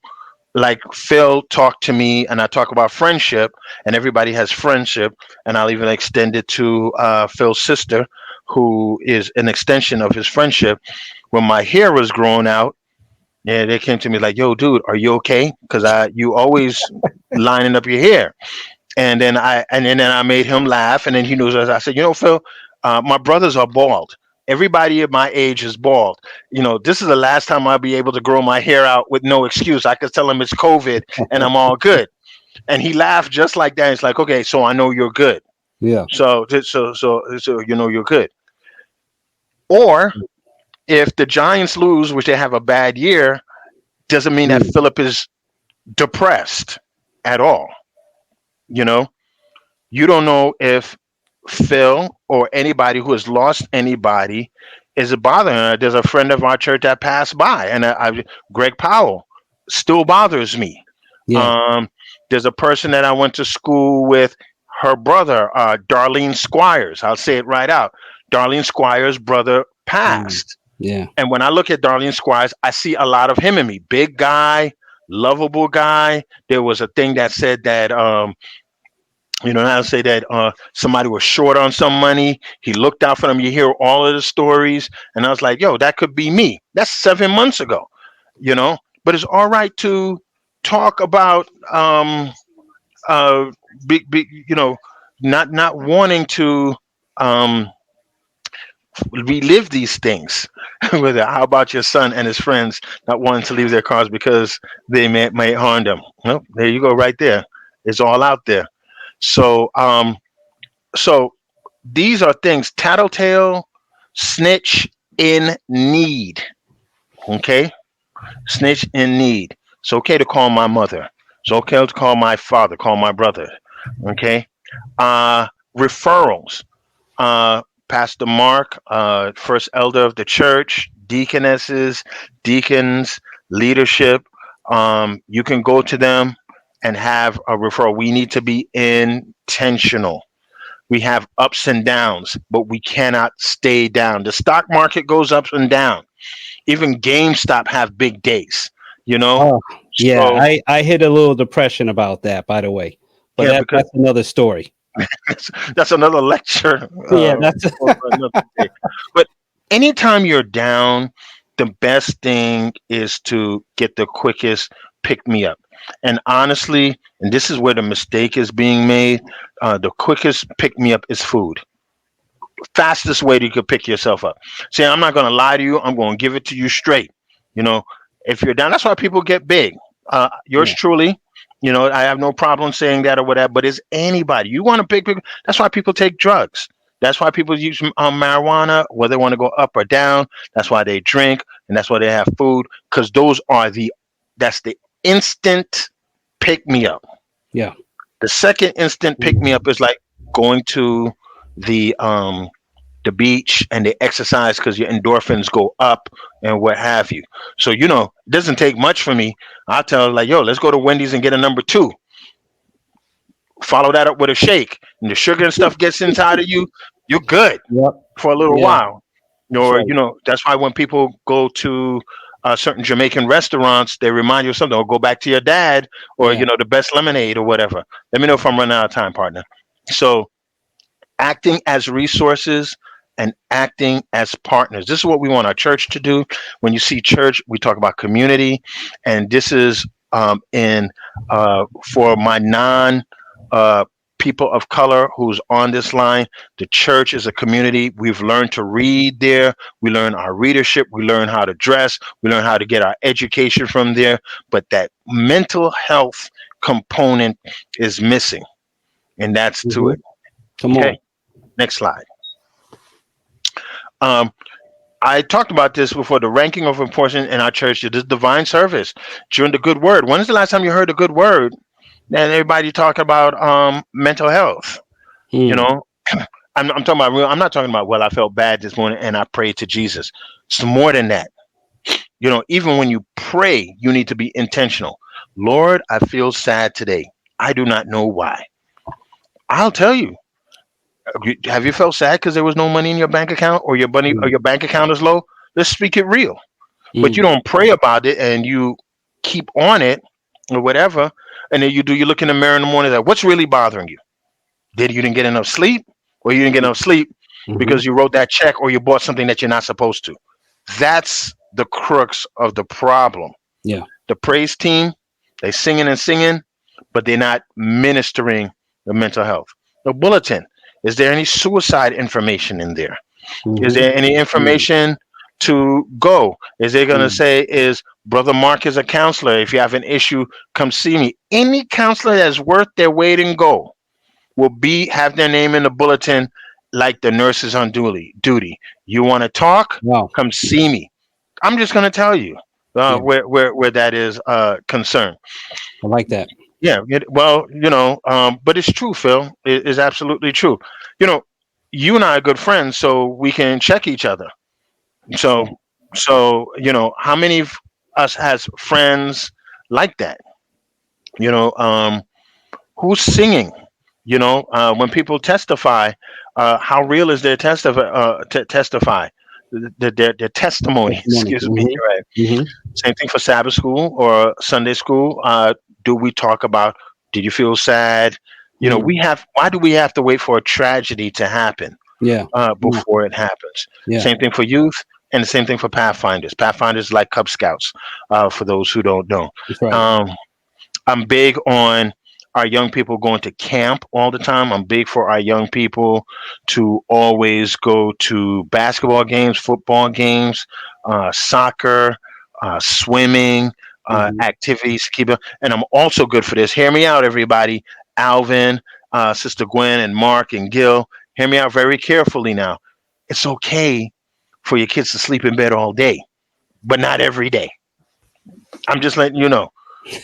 Speaker 2: like Phil talked to me, and I talk about friendship, and everybody has friendship, and I'll even extend it to Phil's sister, who is an extension of his friendship. When my hair was growing out, yeah, they came to me like, "Yo, dude, are you okay? Because you always lining up your hair." And then I made him laugh, and then he knows. I said, Phil, my brothers are bald. Everybody at my age is bald. This is the last time I'll be able to grow my hair out with no excuse. I could tell him it's COVID, and I'm all good. And he laughed just like that. He's like, okay, so I know you're good.
Speaker 1: Yeah.
Speaker 2: So you're good. Or if the Giants lose, which they have a bad year, doesn't mean that
Speaker 1: Mm.
Speaker 2: Philip is depressed at all. You know, you don't know if Phil or anybody who has lost anybody is bothering her. There's a friend of our church that passed by, and Greg Powell still bothers me.
Speaker 1: Yeah.
Speaker 2: Um, there's a person that I went to school with, her brother, Darlene Squires. I'll say it right out. Darlene Squires' brother
Speaker 1: Mm.
Speaker 2: passed.
Speaker 1: Yeah.
Speaker 2: And when I look at Darlene Squires, I see a lot of him in me. Big guy, lovable guy. There was a thing that said that I'll say that somebody was short on some money. He looked out for them. You hear all of the stories, and I was like, "Yo, that could be me." That's 7 months ago, you know. But it's all right to talk about, uh, not wanting to um, relive these things. How about your son and his friends not wanting to leave their cars because they may harm them? Well, there you go, right there. It's all out there. So, so these are things: tattletale, snitch in need. Okay, snitch in need. It's okay to call my mother. It's okay to call my father, call my brother. Okay. Referrals. Pastor Mark, first elder of the church, deaconesses, deacons, leadership. You can go to them and have a referral. We need to be intentional. We have ups and downs, but we cannot stay down. The stock market goes up and down. Even GameStop have big days, you know?
Speaker 1: Oh, yeah.
Speaker 2: So
Speaker 1: I hit a little depression about that, by the way, but
Speaker 2: yeah, because
Speaker 1: that's another story.
Speaker 2: that's another lecture
Speaker 1: Yeah, that's
Speaker 2: for another day. But anytime you're down, the best thing is to get the quickest pick me up. And honestly, and this is where the mistake is being made, the quickest pick me up is food. Fastest way that you could pick yourself up. See, I'm not going to lie to you. I'm going to give it to you straight. You know, if you're down, that's why people get big. Yours
Speaker 1: yeah,
Speaker 2: truly, I have no problem saying that or whatever, but it's anybody. You want to pick, that's why people take drugs. That's why people use marijuana, whether they want to go up or down. That's why they drink and that's why they have food, because that's the instant pick me up.
Speaker 1: yeah,
Speaker 2: The second instant pick me up is like going to the beach and they exercise because your endorphins go up and what have you. So it doesn't take much for me. I'll tell her like, yo, let's go to Wendy's and get a number two. Follow that up with a shake, and the sugar and stuff gets inside of you. You're good
Speaker 1: yep,
Speaker 2: for a little
Speaker 1: yeah.
Speaker 2: while.
Speaker 1: That's
Speaker 2: Or
Speaker 1: right.
Speaker 2: that's why when people go to certain Jamaican restaurants, they remind you of something. Or go back to your dad, or
Speaker 1: Yeah,
Speaker 2: the best lemonade or whatever. Let me know if I'm running out of time, partner. So acting as resources and acting as partners. This is what we want our church to do. When you see church, we talk about community, and this is in for my non uh, people of color who's on this line. The church is a community. We've learned to read there. We learn our readership. We learn how to dress. We learn how to get our education from there. But that mental health component is missing, and that's to
Speaker 1: hmm
Speaker 2: it.
Speaker 1: come
Speaker 2: Okay,
Speaker 1: on.
Speaker 2: next slide. Um, I talked about this before. The ranking of importance in our church is this divine service during the good word. When is the last time you heard a good word? And everybody talking about mental health. You
Speaker 1: Mm,
Speaker 2: know, I'm talking about real. I'm not talking about, well, I felt bad this morning and I prayed to Jesus. It's more than that. Even when you pray, you need to be intentional. Lord, I feel sad today. I do not know why. I'll tell you. Have you felt sad because there was no money in your bank account, or your money or
Speaker 1: mm,
Speaker 2: your bank account is low? Let's speak it real. But you
Speaker 1: mm,
Speaker 2: don't pray about it and you keep on it or whatever, and then you look in the mirror in the morning, like, what's really bothering you? Did you didn't get enough sleep, or you didn't get enough sleep
Speaker 1: mm-hmm.
Speaker 2: because you wrote that check or you bought something that you're not supposed to? That's the crux of the problem.
Speaker 1: Yeah.
Speaker 2: The praise team, they singing and singing, but they're not ministering the mental health. The bulletin, is there any suicide information in there? Is
Speaker 1: Mm-hmm.
Speaker 2: there any
Speaker 1: Mm,
Speaker 2: information to go? Is they going to
Speaker 1: mm,
Speaker 2: say, is Brother Mark is a counselor? If you have an issue, come see me. Any counselor that's worth their weight in gold will have their name in the bulletin, like the nurses on duty. You want to talk?
Speaker 1: wow.
Speaker 2: Come see me. I'm just going to tell you
Speaker 1: Yeah,
Speaker 2: where that is concerned.
Speaker 1: I like that.
Speaker 2: Yeah, well, but it's true, Phil. It is absolutely true. You know, you and I are good friends, so we can check each other.
Speaker 1: That's
Speaker 2: So,
Speaker 1: right.
Speaker 2: how many of us has friends like that? You know, who's singing? When people testify, how real is their testify? Their testimony.
Speaker 1: Testimony.
Speaker 2: Excuse me.
Speaker 1: Mm-hmm.
Speaker 2: Right.
Speaker 1: Mm-hmm.
Speaker 2: Same thing for Sabbath school or Sunday school. Do we talk about? Did you feel sad?
Speaker 1: Mm,
Speaker 2: Why do we have to wait for a tragedy to happen
Speaker 1: yeah. Yeah.
Speaker 2: before it happens?
Speaker 1: Yeah.
Speaker 2: Same thing for youth, and the same thing for Pathfinders. Pathfinders like Cub Scouts. For those who don't know,
Speaker 1: That's right.
Speaker 2: um, I'm big on our young people going to camp all the time. I'm big for our young people to always go to basketball games, football games, soccer, swimming,
Speaker 1: Mhm.
Speaker 2: activities. Keep it. And I'm also good for this. Hear me out, everybody. Alvin, Sister Gwen, and Mark and Gil. Hear me out very carefully now. It's okay for your kids to sleep in bed all day, but not every day. I'm just letting you know.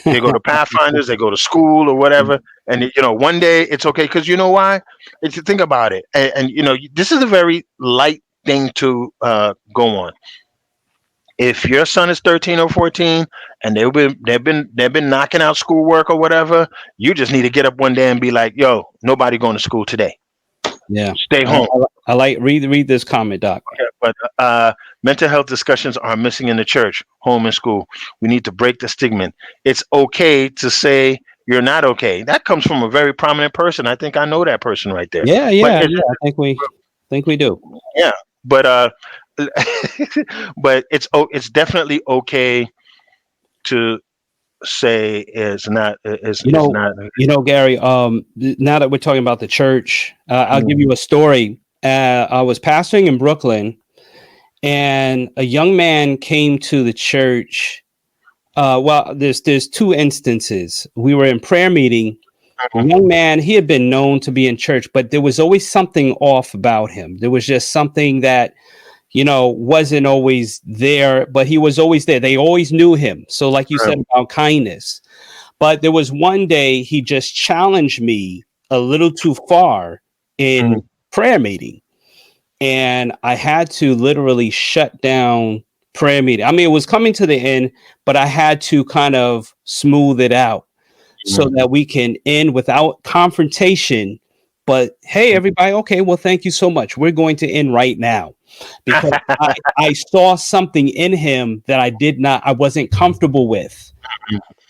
Speaker 2: They go to Pathfinders, they go to school or whatever, and one day it's okay because you know why? If you think about it, and this is a very light thing to go on. If your son is 13 or 14 and they've been knocking out schoolwork or whatever, you just need to get up one day and be like, "Yo, nobody going to school today.
Speaker 1: Yeah.
Speaker 2: Stay
Speaker 1: I,
Speaker 2: home."
Speaker 1: I like read this comment, Doc.
Speaker 2: Okay, but mental health discussions are missing in the church, home, and school. We need to break the stigma. It's okay to say you're not okay. That comes from a very prominent person. I think I know that person right there.
Speaker 1: Yeah,
Speaker 2: But
Speaker 1: yeah,
Speaker 2: it's
Speaker 1: yeah. I think we do.
Speaker 2: yeah, but but it's definitely okay to say it's not
Speaker 1: You
Speaker 2: it's
Speaker 1: know,
Speaker 2: not.
Speaker 1: Gary. Now that we're talking about the church, I'll give
Speaker 2: Mm,
Speaker 1: you a story. I was pastoring in Brooklyn, and a young man came to the church. Well, there's two instances. We were in prayer meeting. The
Speaker 2: mhm,
Speaker 1: young man, he had been known to be in church, but there was always something off about him. There was just something that wasn't always there, but he was always there. They always knew him. So, like you
Speaker 2: right,
Speaker 1: said about kindness, but there was one day he just challenged me a little too far
Speaker 2: mm,
Speaker 1: in prayer meeting, and I had to literally shut down prayer meeting. I mean, it was coming to the end, but I had to kind of smooth it out so
Speaker 2: mm,
Speaker 1: that we can end without confrontation. But hey, everybody, okay, well, thank you so much. We're going to end right now because I saw something in him that I wasn't comfortable with.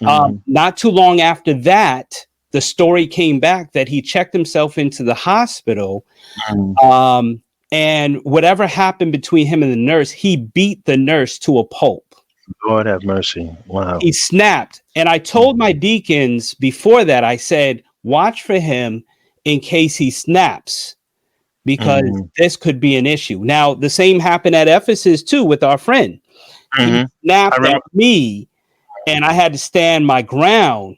Speaker 2: mm,
Speaker 1: Not too long after that, the story came back that he checked himself into the hospital.
Speaker 2: mm.
Speaker 1: Um, and whatever happened between him and the nurse, he beat the nurse to a pulp.
Speaker 2: Lord have mercy. Wow.
Speaker 1: He snapped. And I told my deacons before that, I said, watch for him in case he snaps, because
Speaker 2: Mm,
Speaker 1: this could be an issue. Now, the same happened at Ephesus too with our friend. He
Speaker 2: I
Speaker 1: snapped at
Speaker 2: remember.
Speaker 1: me and I had to stand my ground.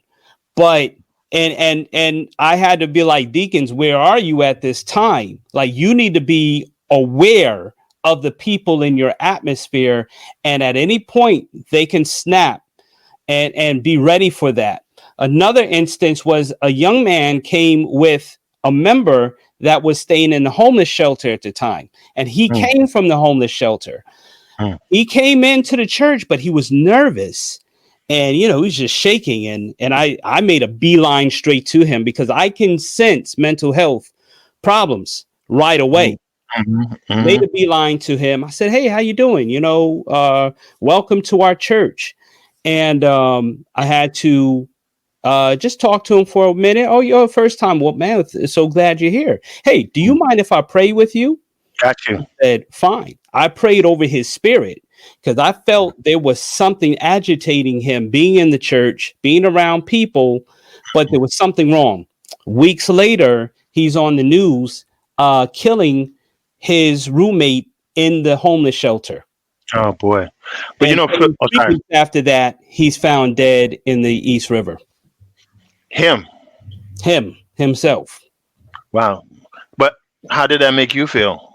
Speaker 1: But and I had to be like, deacons, where are you at this time? Like, you need to be aware of the people in your atmosphere, and at any point they can snap, and be ready for that. Another instance was a young man came with a member that was staying in the homeless shelter at the time, and he
Speaker 2: Mm,
Speaker 1: came from the homeless shelter.
Speaker 2: mm.
Speaker 1: He came into the church, but he was nervous, and he was just shaking, and I made a beeline straight to him because I can sense mental health problems right
Speaker 2: Mm,
Speaker 1: away.
Speaker 2: mhm,
Speaker 1: Made
Speaker 2: mhm.
Speaker 1: a beeline to him. I said, hey, how you doing? Welcome to our church. And I had to just talk to him for a minute. Oh, you're first time. Well, man, so glad you're here. Hey, do you mind if I pray with you?
Speaker 2: Got you.
Speaker 1: Said, fine. I prayed over his spirit because I felt there was something agitating him being in the church, being around people, but there was something wrong. Weeks later, he's on the news killing his roommate in the homeless shelter.
Speaker 2: Oh boy. But
Speaker 1: And then
Speaker 2: oh,
Speaker 1: 3
Speaker 2: sorry.
Speaker 1: weeks after that, he's found dead in the East River.
Speaker 2: Him.
Speaker 1: Himself.
Speaker 2: Wow. But how did that make you feel?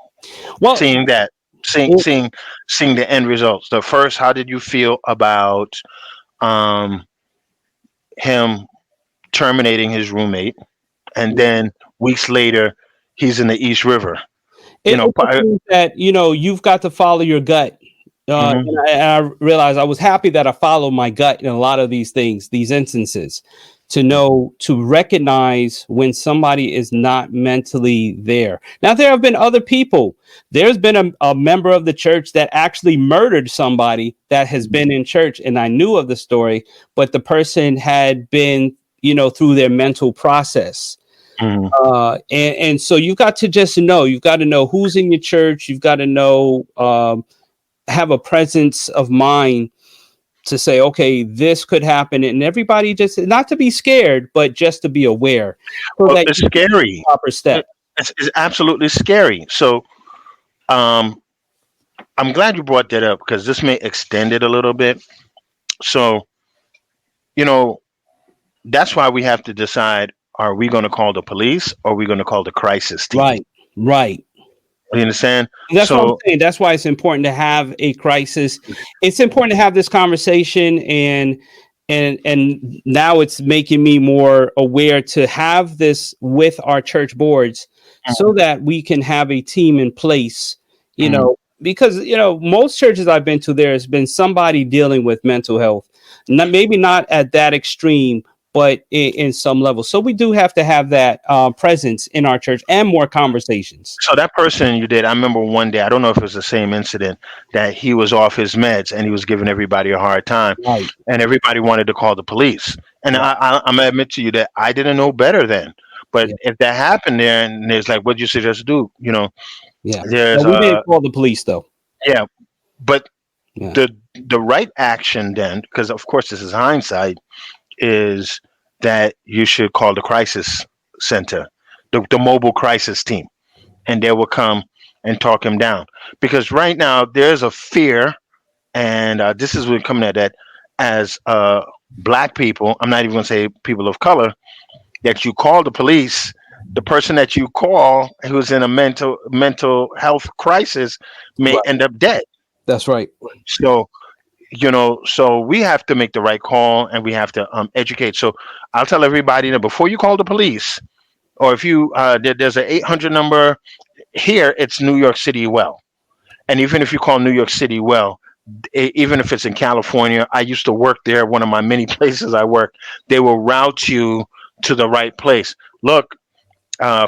Speaker 1: Well,
Speaker 2: Seeing that, seeing
Speaker 1: it,
Speaker 2: seeing seeing the end results. The first, how did you feel about um him terminating his roommate, and then weeks later, he's in the East River. You know,
Speaker 1: it just means that you've got to follow your gut.
Speaker 2: mhm,
Speaker 1: And I realized I was happy that I followed my gut in a lot of these things, these instances, to know, to recognize when somebody is not mentally there. Now, there have been other people. There's been a member of the church that actually murdered somebody that has been in church, and I knew of the story, but the person had been, through their mental process.
Speaker 2: mhm,
Speaker 1: And so you've got to just know, you've got to know who's in your church. You've got to know, have a presence of mind to say, okay, this could happen, and everybody just not to be scared, but just to be aware, so
Speaker 2: Well,
Speaker 1: that
Speaker 2: it's
Speaker 1: you take
Speaker 2: scary.
Speaker 1: the proper step.
Speaker 2: It's absolutely scary. So um, I'm glad you brought that up because this may extend it a little bit. So, you know, that's why we have to decide, are we going to call the police or are we going to call the crisis team?
Speaker 1: Right, right.
Speaker 2: You understand?
Speaker 1: That's what I'm
Speaker 2: So,
Speaker 1: saying. That's why it's important to have a crisis. It's important to have this conversation, and now it's making me more aware to have this with our church boards, so that we can have a team in place. You
Speaker 2: mm,
Speaker 1: know, because most churches I've been to, there's been somebody dealing with mental health, not maybe not at that extreme, but in some level. So we do have to have that presence in our church and more conversations.
Speaker 2: so that person you did, I remember one day, I don't know if it was the same incident, that he was off his meds and he was giving everybody a hard time,
Speaker 1: Right.
Speaker 2: and everybody wanted to call the police. And
Speaker 1: Right.
Speaker 2: I'm gonna admit to you that I didn't know better then. But
Speaker 1: Yeah.
Speaker 2: if that happened there, and there's like, what you suggest to do?
Speaker 1: Yeah.
Speaker 2: There's
Speaker 1: But we didn't call the police though.
Speaker 2: yeah, but
Speaker 1: Yeah.
Speaker 2: the right action then, because of course this is hindsight, is that you should call the crisis center, the mobile crisis team, and they will come and talk him down. Because right now there's a fear, and this is what coming at that as black people. I'm not even going to say people of color. That you call the police, the person that you call who's in a mental health crisis may
Speaker 1: Right.
Speaker 2: end up dead.
Speaker 1: That's right.
Speaker 2: So so we have to make the right call and we have to educate. So I'll tell everybody that before you call the police, or if you there's an 800 number here, it's New York City well. And even if you call New York City well, even if it's in California, I used to work there, one of my many places I work, they will route you to the right place. Look,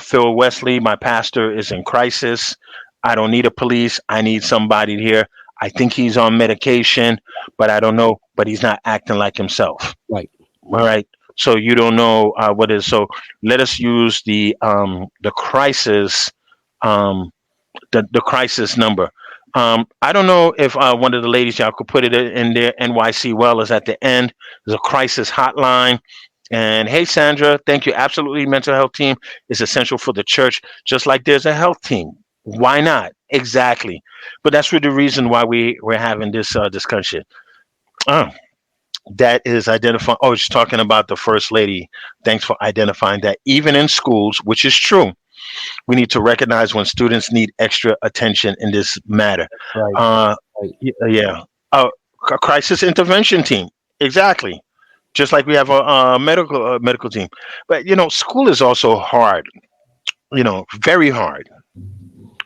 Speaker 2: Phil Wesley, my pastor, is in crisis. I don't need a police. I need somebody here. I think he's on medication, but I don't know. But he's not acting like himself.
Speaker 1: Right.
Speaker 2: All right. So you don't know what is. So let us use the crisis, the crisis number. I don't know if one of the ladies y'all could put it in there. NYC Well is at the end. There's a crisis hotline. And hey, Sandra, thank you. Absolutely, mental health team is essential for the church, just like there's a health team. Why not? Exactly. But that's really the reason why we're having this discussion. Oh, that is identifying. Oh, she's talking about the first lady. Thanks for identifying that. Even in schools, which is true, we need to recognize when students need extra attention in this matter.
Speaker 1: Right. Right.
Speaker 2: Yeah. A crisis intervention team. Exactly. Just like we have a medical team. But school is also hard. Very hard.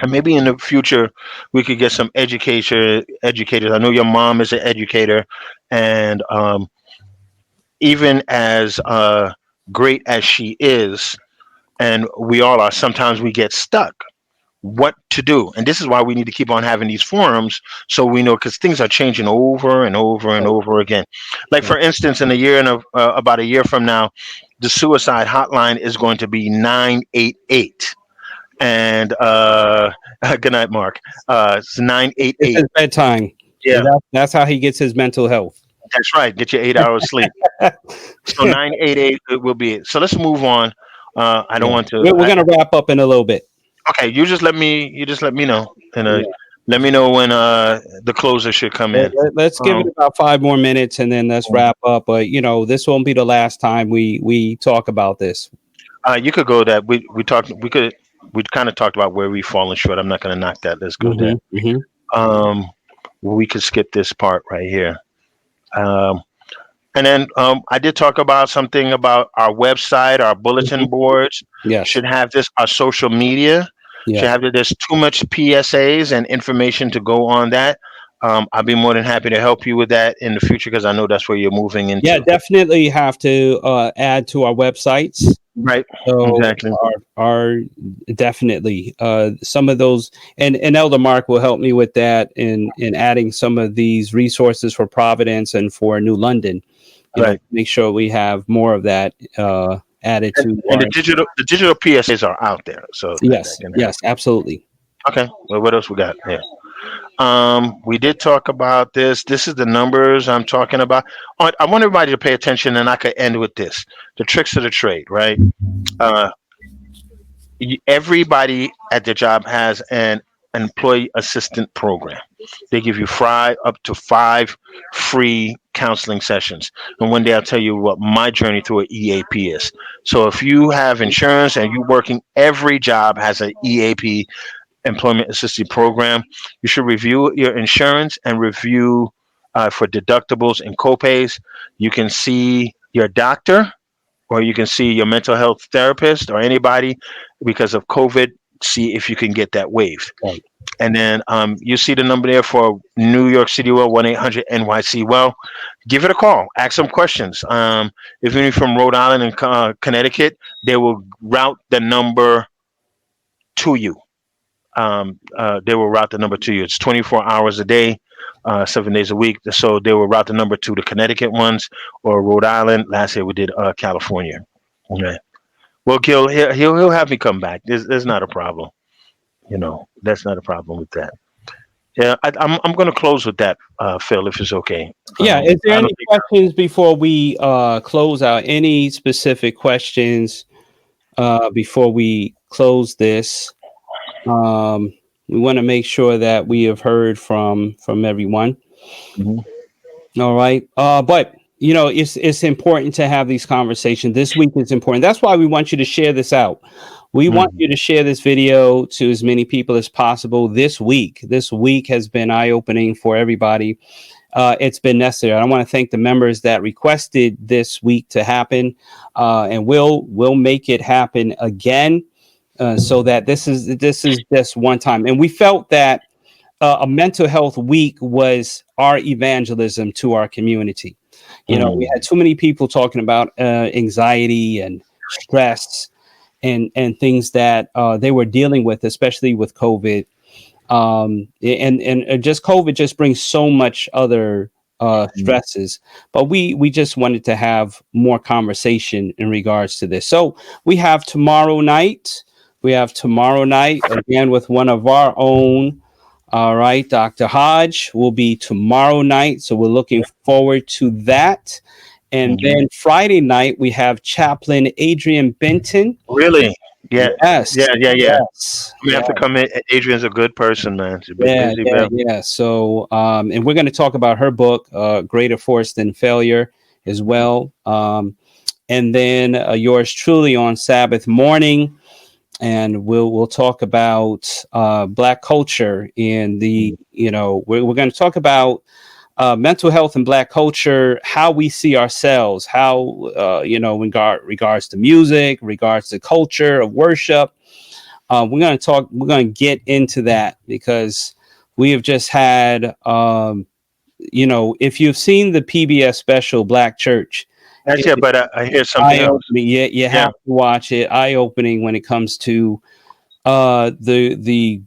Speaker 2: And maybe in the future we could get some educators. I know your mom is an educator, and even as great as she is, and we all are, sometimes we get stuck. What to do? And this is why we need to keep on having these forums, so we know, because things are changing over and over and over again. Like, for instance, in a year and about a year from now, the suicide hotline is going to be 988. And good night, Mark. It's 988.
Speaker 1: It's his bedtime.
Speaker 2: Yeah,
Speaker 1: That's how he gets his mental health.
Speaker 2: that's right. Get your 8 hours sleep. So 988 will be it. So let's move on. I don't want to.
Speaker 1: We're gonna wrap up in a little bit.
Speaker 2: Okay, you just let me know, and let me know when the closer should come in.
Speaker 1: Let's give it about 5 more minutes, and then let's wrap up. But this won't be the last time we talk about this.
Speaker 2: You could go that we talked. We kind of talked about where we've fallen short. I'm not going to knock that. Let's go there.
Speaker 1: Mm-hmm.
Speaker 2: We could skip this part right here. And then I did talk about something about our website, our bulletin boards.
Speaker 1: Yes.
Speaker 2: Should have this, our social media.
Speaker 1: Yeah.
Speaker 2: Should have there's too much PSAs and information to go on that. I'll be more than happy to help you with that in the future, because I know that's where you're moving into.
Speaker 1: Yeah, definitely have to add to our websites.
Speaker 2: Right.
Speaker 1: So
Speaker 2: exactly.
Speaker 1: Are definitely some of those, and Elder Mark will help me with that in adding some of these resources for Providence and for New London.
Speaker 2: Right.
Speaker 1: Make sure we have more of that added to.
Speaker 2: And the digital PSAs are out there. So
Speaker 1: yes, absolutely.
Speaker 2: Okay. Well, what else we got? Yeah. We did talk about this. This is the numbers I'm talking about. I want everybody to pay attention, and I could end with this: the tricks of the trade. Right. Uh, Everybody at the job has an employee assistant program. They give you up to five free counseling sessions. And one day I'll tell you what my journey through an EAP is. So if you have insurance and you're working, every job has an EAP, employment assistance program. You should review your insurance and review for deductibles and copays. You can see your doctor, or you can see your mental health therapist or anybody because of COVID. See if you can get that waived.
Speaker 1: Right.
Speaker 2: And then you see the number there for New York City Well, 1-800 NYC Well. Give it a call. Ask some questions. If you're from Rhode Island and Connecticut, they will route the number to you. They will route the number to you. It's 24 hours a day, 7 days a week. So they will route the number to the Connecticut ones or Rhode Island. Last year we did California. Okay. Well, Gil, he'll have me come back. There's not a problem. That's not a problem with that. Yeah, I'm going to close with that, Phil, if it's okay.
Speaker 1: Yeah. Is there
Speaker 2: I don't
Speaker 1: any
Speaker 2: think.
Speaker 1: questions before we close out? Any specific questions before we close this? We want to make sure that we have heard from everyone.
Speaker 2: Mhm.
Speaker 1: All right. But it's important to have these conversations. This week is important. That's why we want you to share this out. We want
Speaker 2: Mhm.
Speaker 1: you to share this video to as many people as possible this week. This week has been eye-opening for everybody. It's been necessary. I want to thank the members that requested this week to happen, and we'll make it happen again, so that this is just one time. And we felt that a mental health week was our evangelism to our community. We
Speaker 2: Mhm.
Speaker 1: had too many people talking about anxiety and stress and things that they were dealing with, especially with COVID. And just COVID just brings so much other stresses, but we just wanted to have more conversation in regards to this. So we have tomorrow night. We have tomorrow night again with one of our own. All right, Dr. Hodge will be tomorrow night, so we're looking forward to that. And
Speaker 2: Mhm.
Speaker 1: then Friday night we have Chaplain Adrian Benton.
Speaker 2: Really? Yeah.
Speaker 1: Yes,
Speaker 2: Yeah. Yeah. Yeah.
Speaker 1: yes,
Speaker 2: We
Speaker 1: yeah.
Speaker 2: have to come in. Adrian's a good person, man. She's a bit
Speaker 1: Yeah,
Speaker 2: busy,
Speaker 1: yeah,
Speaker 2: man.
Speaker 1: yeah. So, and we're going to talk about her book, Greater Force Than Failure, as well. And then yours truly on Sabbath morning, and we'll talk about Black culture in the. We're going to talk about mental health and Black culture, how we see ourselves, how in regards to music, regards to culture of worship. We're going to get into that because we have just had, if you've seen the PBS special Black Church,
Speaker 2: That's
Speaker 1: it
Speaker 2: it.
Speaker 1: is
Speaker 2: But I hear something
Speaker 1: eye
Speaker 2: else.
Speaker 1: opening. You
Speaker 2: Yeah.
Speaker 1: have to watch it. Eye opening when it comes to the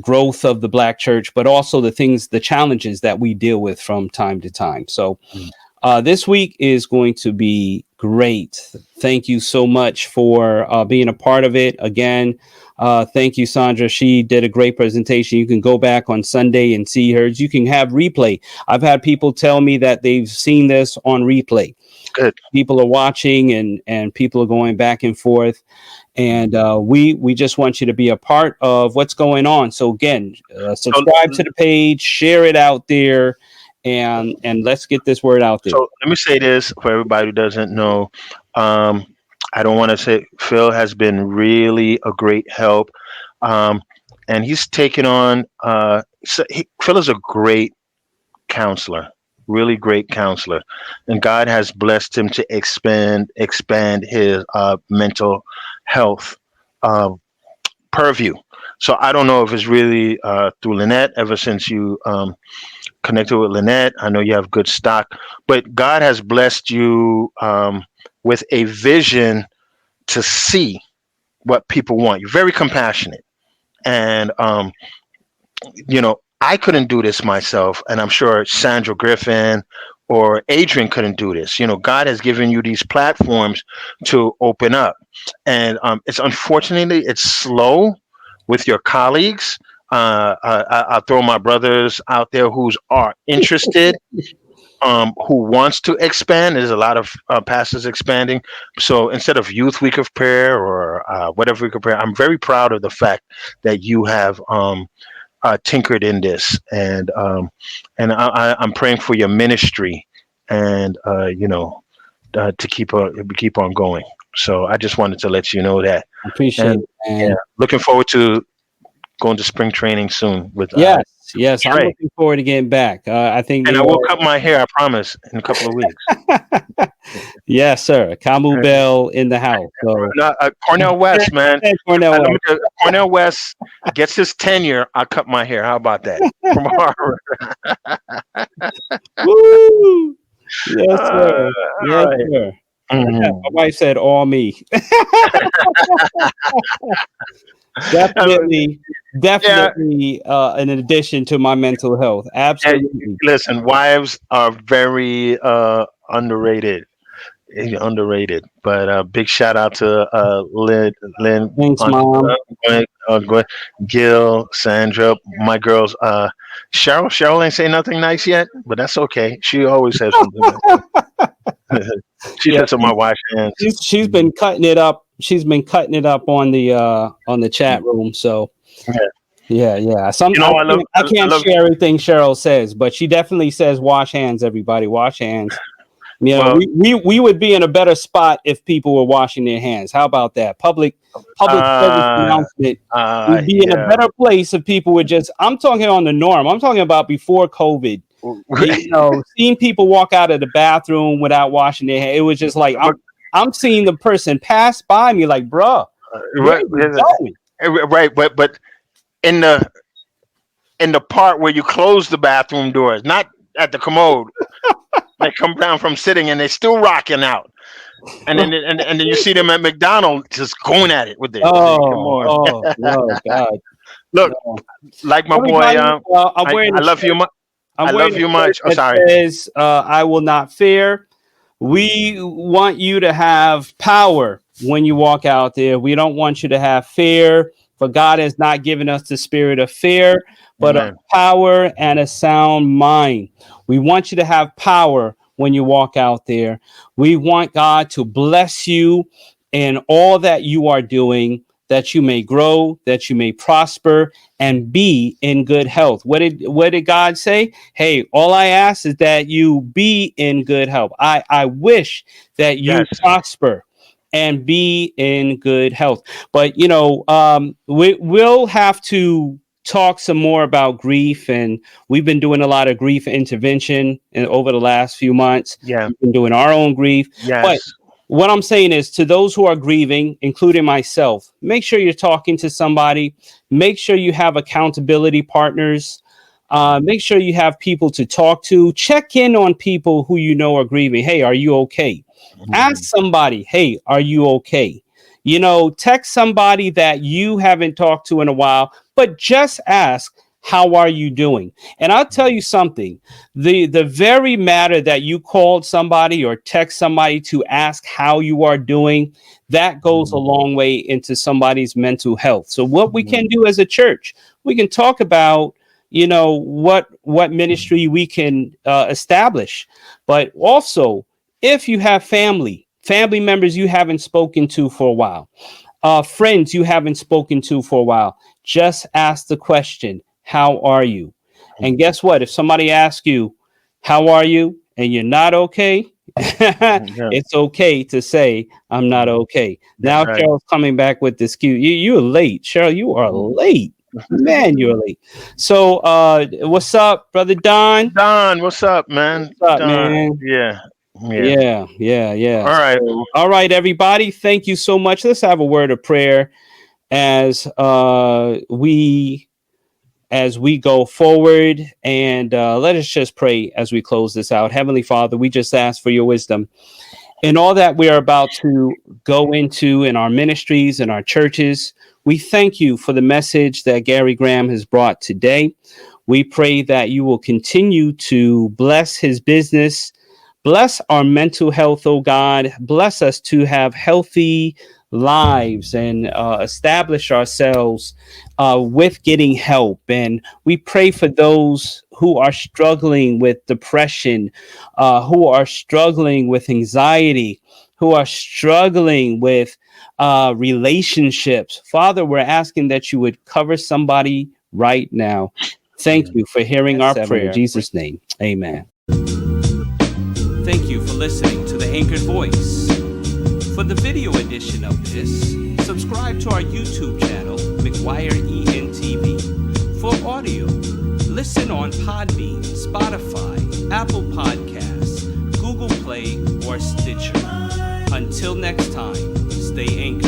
Speaker 1: growth of the Black church, but also the challenges that we deal with from time to time. So this week is going to be great. Thank you so much for being a part of it. Again, thank you, Sandra. She did a great presentation. You can go back on Sunday and see hers. You can have replay. I've had people tell me that they've seen this on replay.
Speaker 2: Good.
Speaker 1: People are watching and people are going back and forth. And we just want you to be a part of what's going on. So again,
Speaker 2: So,
Speaker 1: subscribe to the page, share it out there, and let's get this word out there.
Speaker 2: so let me say this for everybody who doesn't know. Um, I don't want to say Phil has been really a great help, um, and he's taken on. Phil is a great counselor, really great counselor, and God has blessed him to expand his mental health um, purview. So I don't know if it's really through Lynette. Ever since you connected with Lynette, I know you have good stock, but God has blessed you with a vision to see what people want. You're very compassionate, and I couldn't do this myself, and I'm sure Sandra Griffin or Adrian couldn't do this. God has given you these platforms to open up, and it's unfortunately it's slow, with your colleagues. I'll throw my brothers out there who are interested, who wants to expand. There's a lot of pastors expanding. So instead of Youth Week of Prayer or whatever week of prayer, I'm very proud of the fact that you have tinkered in this, and I'm praying for your ministry, and to keep on going. So I just wanted to let you know that.
Speaker 1: I appreciate
Speaker 2: And
Speaker 1: it, man.
Speaker 2: looking forward to going to spring training soon with
Speaker 1: Yes, I'm
Speaker 2: Trey.
Speaker 1: looking forward to getting back. I think
Speaker 2: And
Speaker 1: we
Speaker 2: I will
Speaker 1: all,
Speaker 2: cut my hair, I promise, in a couple of weeks.
Speaker 1: yes, sir. Camu Bell in the house. So
Speaker 2: No, Cornell West, man.
Speaker 1: Cornell
Speaker 2: Let me
Speaker 1: West.
Speaker 2: tell you, Cornell West gets his tenure. I'll cut my hair. How about that? From Harvard.
Speaker 1: Woo! Yes, sir.
Speaker 2: All
Speaker 1: Yes,
Speaker 2: right.
Speaker 1: sir.
Speaker 2: Mhm.
Speaker 1: My wife said all me. Definitely,
Speaker 2: Yeah,
Speaker 1: definitely an addition to my mental health.
Speaker 2: and
Speaker 1: Absolutely.
Speaker 2: listen, wives are very underrated. Underrated. But big shout out to Lynn,
Speaker 1: Thanks,
Speaker 2: Aunt
Speaker 1: Mom.
Speaker 2: Gil, Sandra, my girls. Cheryl. Cheryl ain't say nothing nice yet, but that's okay. She always has something nice. She
Speaker 1: Yeah,
Speaker 2: sits on my wife's hands.
Speaker 1: she's been cutting it up. She's been cutting it up on the chat room. So yeah.
Speaker 2: You know,
Speaker 1: I
Speaker 2: I
Speaker 1: can't
Speaker 2: love.
Speaker 1: share everything Cheryl says, but she definitely says wash hands, everybody. Wash hands. You know,
Speaker 2: Well,
Speaker 1: we would be in a better spot if people were washing their hands. How about that? Public service
Speaker 2: uh,
Speaker 1: announcement. We'd be in a
Speaker 2: yeah.
Speaker 1: better place if people would just, I'm talking on the norm. I'm talking about before COVID. Seeing people walk out of the bathroom without washing their hands. It was just like I'm seeing the person pass by me like, bruh, where are
Speaker 2: Right,
Speaker 1: you going?
Speaker 2: right, but in the part where you close the bathroom doors, not at the commode. They come down from sitting and they're still rocking out, and then you see them at McDonald's just going at it with their come on.
Speaker 1: No, God.
Speaker 2: Look,
Speaker 1: No.
Speaker 2: like my boy,
Speaker 1: Everybody, I'm wearing
Speaker 2: I
Speaker 1: a
Speaker 2: love you.
Speaker 1: shirt. I'm
Speaker 2: I
Speaker 1: wearing
Speaker 2: love
Speaker 1: a
Speaker 2: you
Speaker 1: shirt
Speaker 2: much. Oh,
Speaker 1: that
Speaker 2: sorry.
Speaker 1: says, I will not fear. We want you to have power when you walk out there. We don't want you to have fear, for God has not given us the spirit of fear, but of
Speaker 2: Amen.
Speaker 1: power and a sound mind. We want you to have power when you walk out there. We want God to bless you in all that you are doing, that you may grow, that you may prosper, and be in good health. What did God say? Hey, all I ask is that you be in good health. I wish that you
Speaker 2: Yes.
Speaker 1: prosper and be in good health. But we'll have to talk some more about grief, and we've been doing a lot of grief intervention over the last few months.
Speaker 2: Yeah.
Speaker 1: We've been doing our own grief, but
Speaker 2: Yes.
Speaker 1: what I'm saying is, to those who are grieving, including myself, make sure you're talking to somebody. Make sure you have accountability partners. Make sure you have people to talk to. Check in on people who you know are grieving. Hey, are you okay? Ask somebody, hey, are you okay? Text somebody that you haven't talked to in a while, but just ask, how are you doing? And I'll tell you something, the very matter that you called somebody or text somebody to ask how you are doing, that goes a long way into somebody's mental health. So what we can do as a church, we can talk about, what ministry we can establish, but also if you have family members you haven't spoken to for a while, friends you haven't spoken to for a while, just ask the question, how are you? And guess what? If somebody asks you, how are you? And you're not okay,
Speaker 2: Yeah.
Speaker 1: it's okay to say, I'm not okay.
Speaker 2: That's
Speaker 1: Now,
Speaker 2: right.
Speaker 1: Cheryl's coming back with this cue. You're late. Cheryl, you are late. Man, you're late. So, what's up, brother Don?
Speaker 2: Don, what's up, man?
Speaker 1: What's up,
Speaker 2: Don.
Speaker 1: man?
Speaker 2: Yeah. Yeah.
Speaker 1: Yeah.
Speaker 2: All right.
Speaker 1: So, all right, everybody. Thank you so much. Let's have a word of prayer as we go forward, and let us just pray as we close this out. Heavenly Father, we just ask for your wisdom in all that we are about to go into in our ministries and our churches. We thank you for the message that Garry Graham has brought today. We pray that you will continue to bless his business, bless our mental health, oh God, bless us to have healthy lives and establish ourselves with getting help. And we pray for those who are struggling with depression, who are struggling with anxiety, who are struggling with relationships. Father, we're asking that you would cover somebody right now. Thank you for hearing our prayer. In Jesus' name, amen. Thank you for listening to The Anchored Voice. For the video edition of this, subscribe to our YouTube channel, McGuire ENTV. For audio, listen on Podbean, Spotify, Apple Podcasts, Google Play, or Stitcher. Until next time, stay anchored.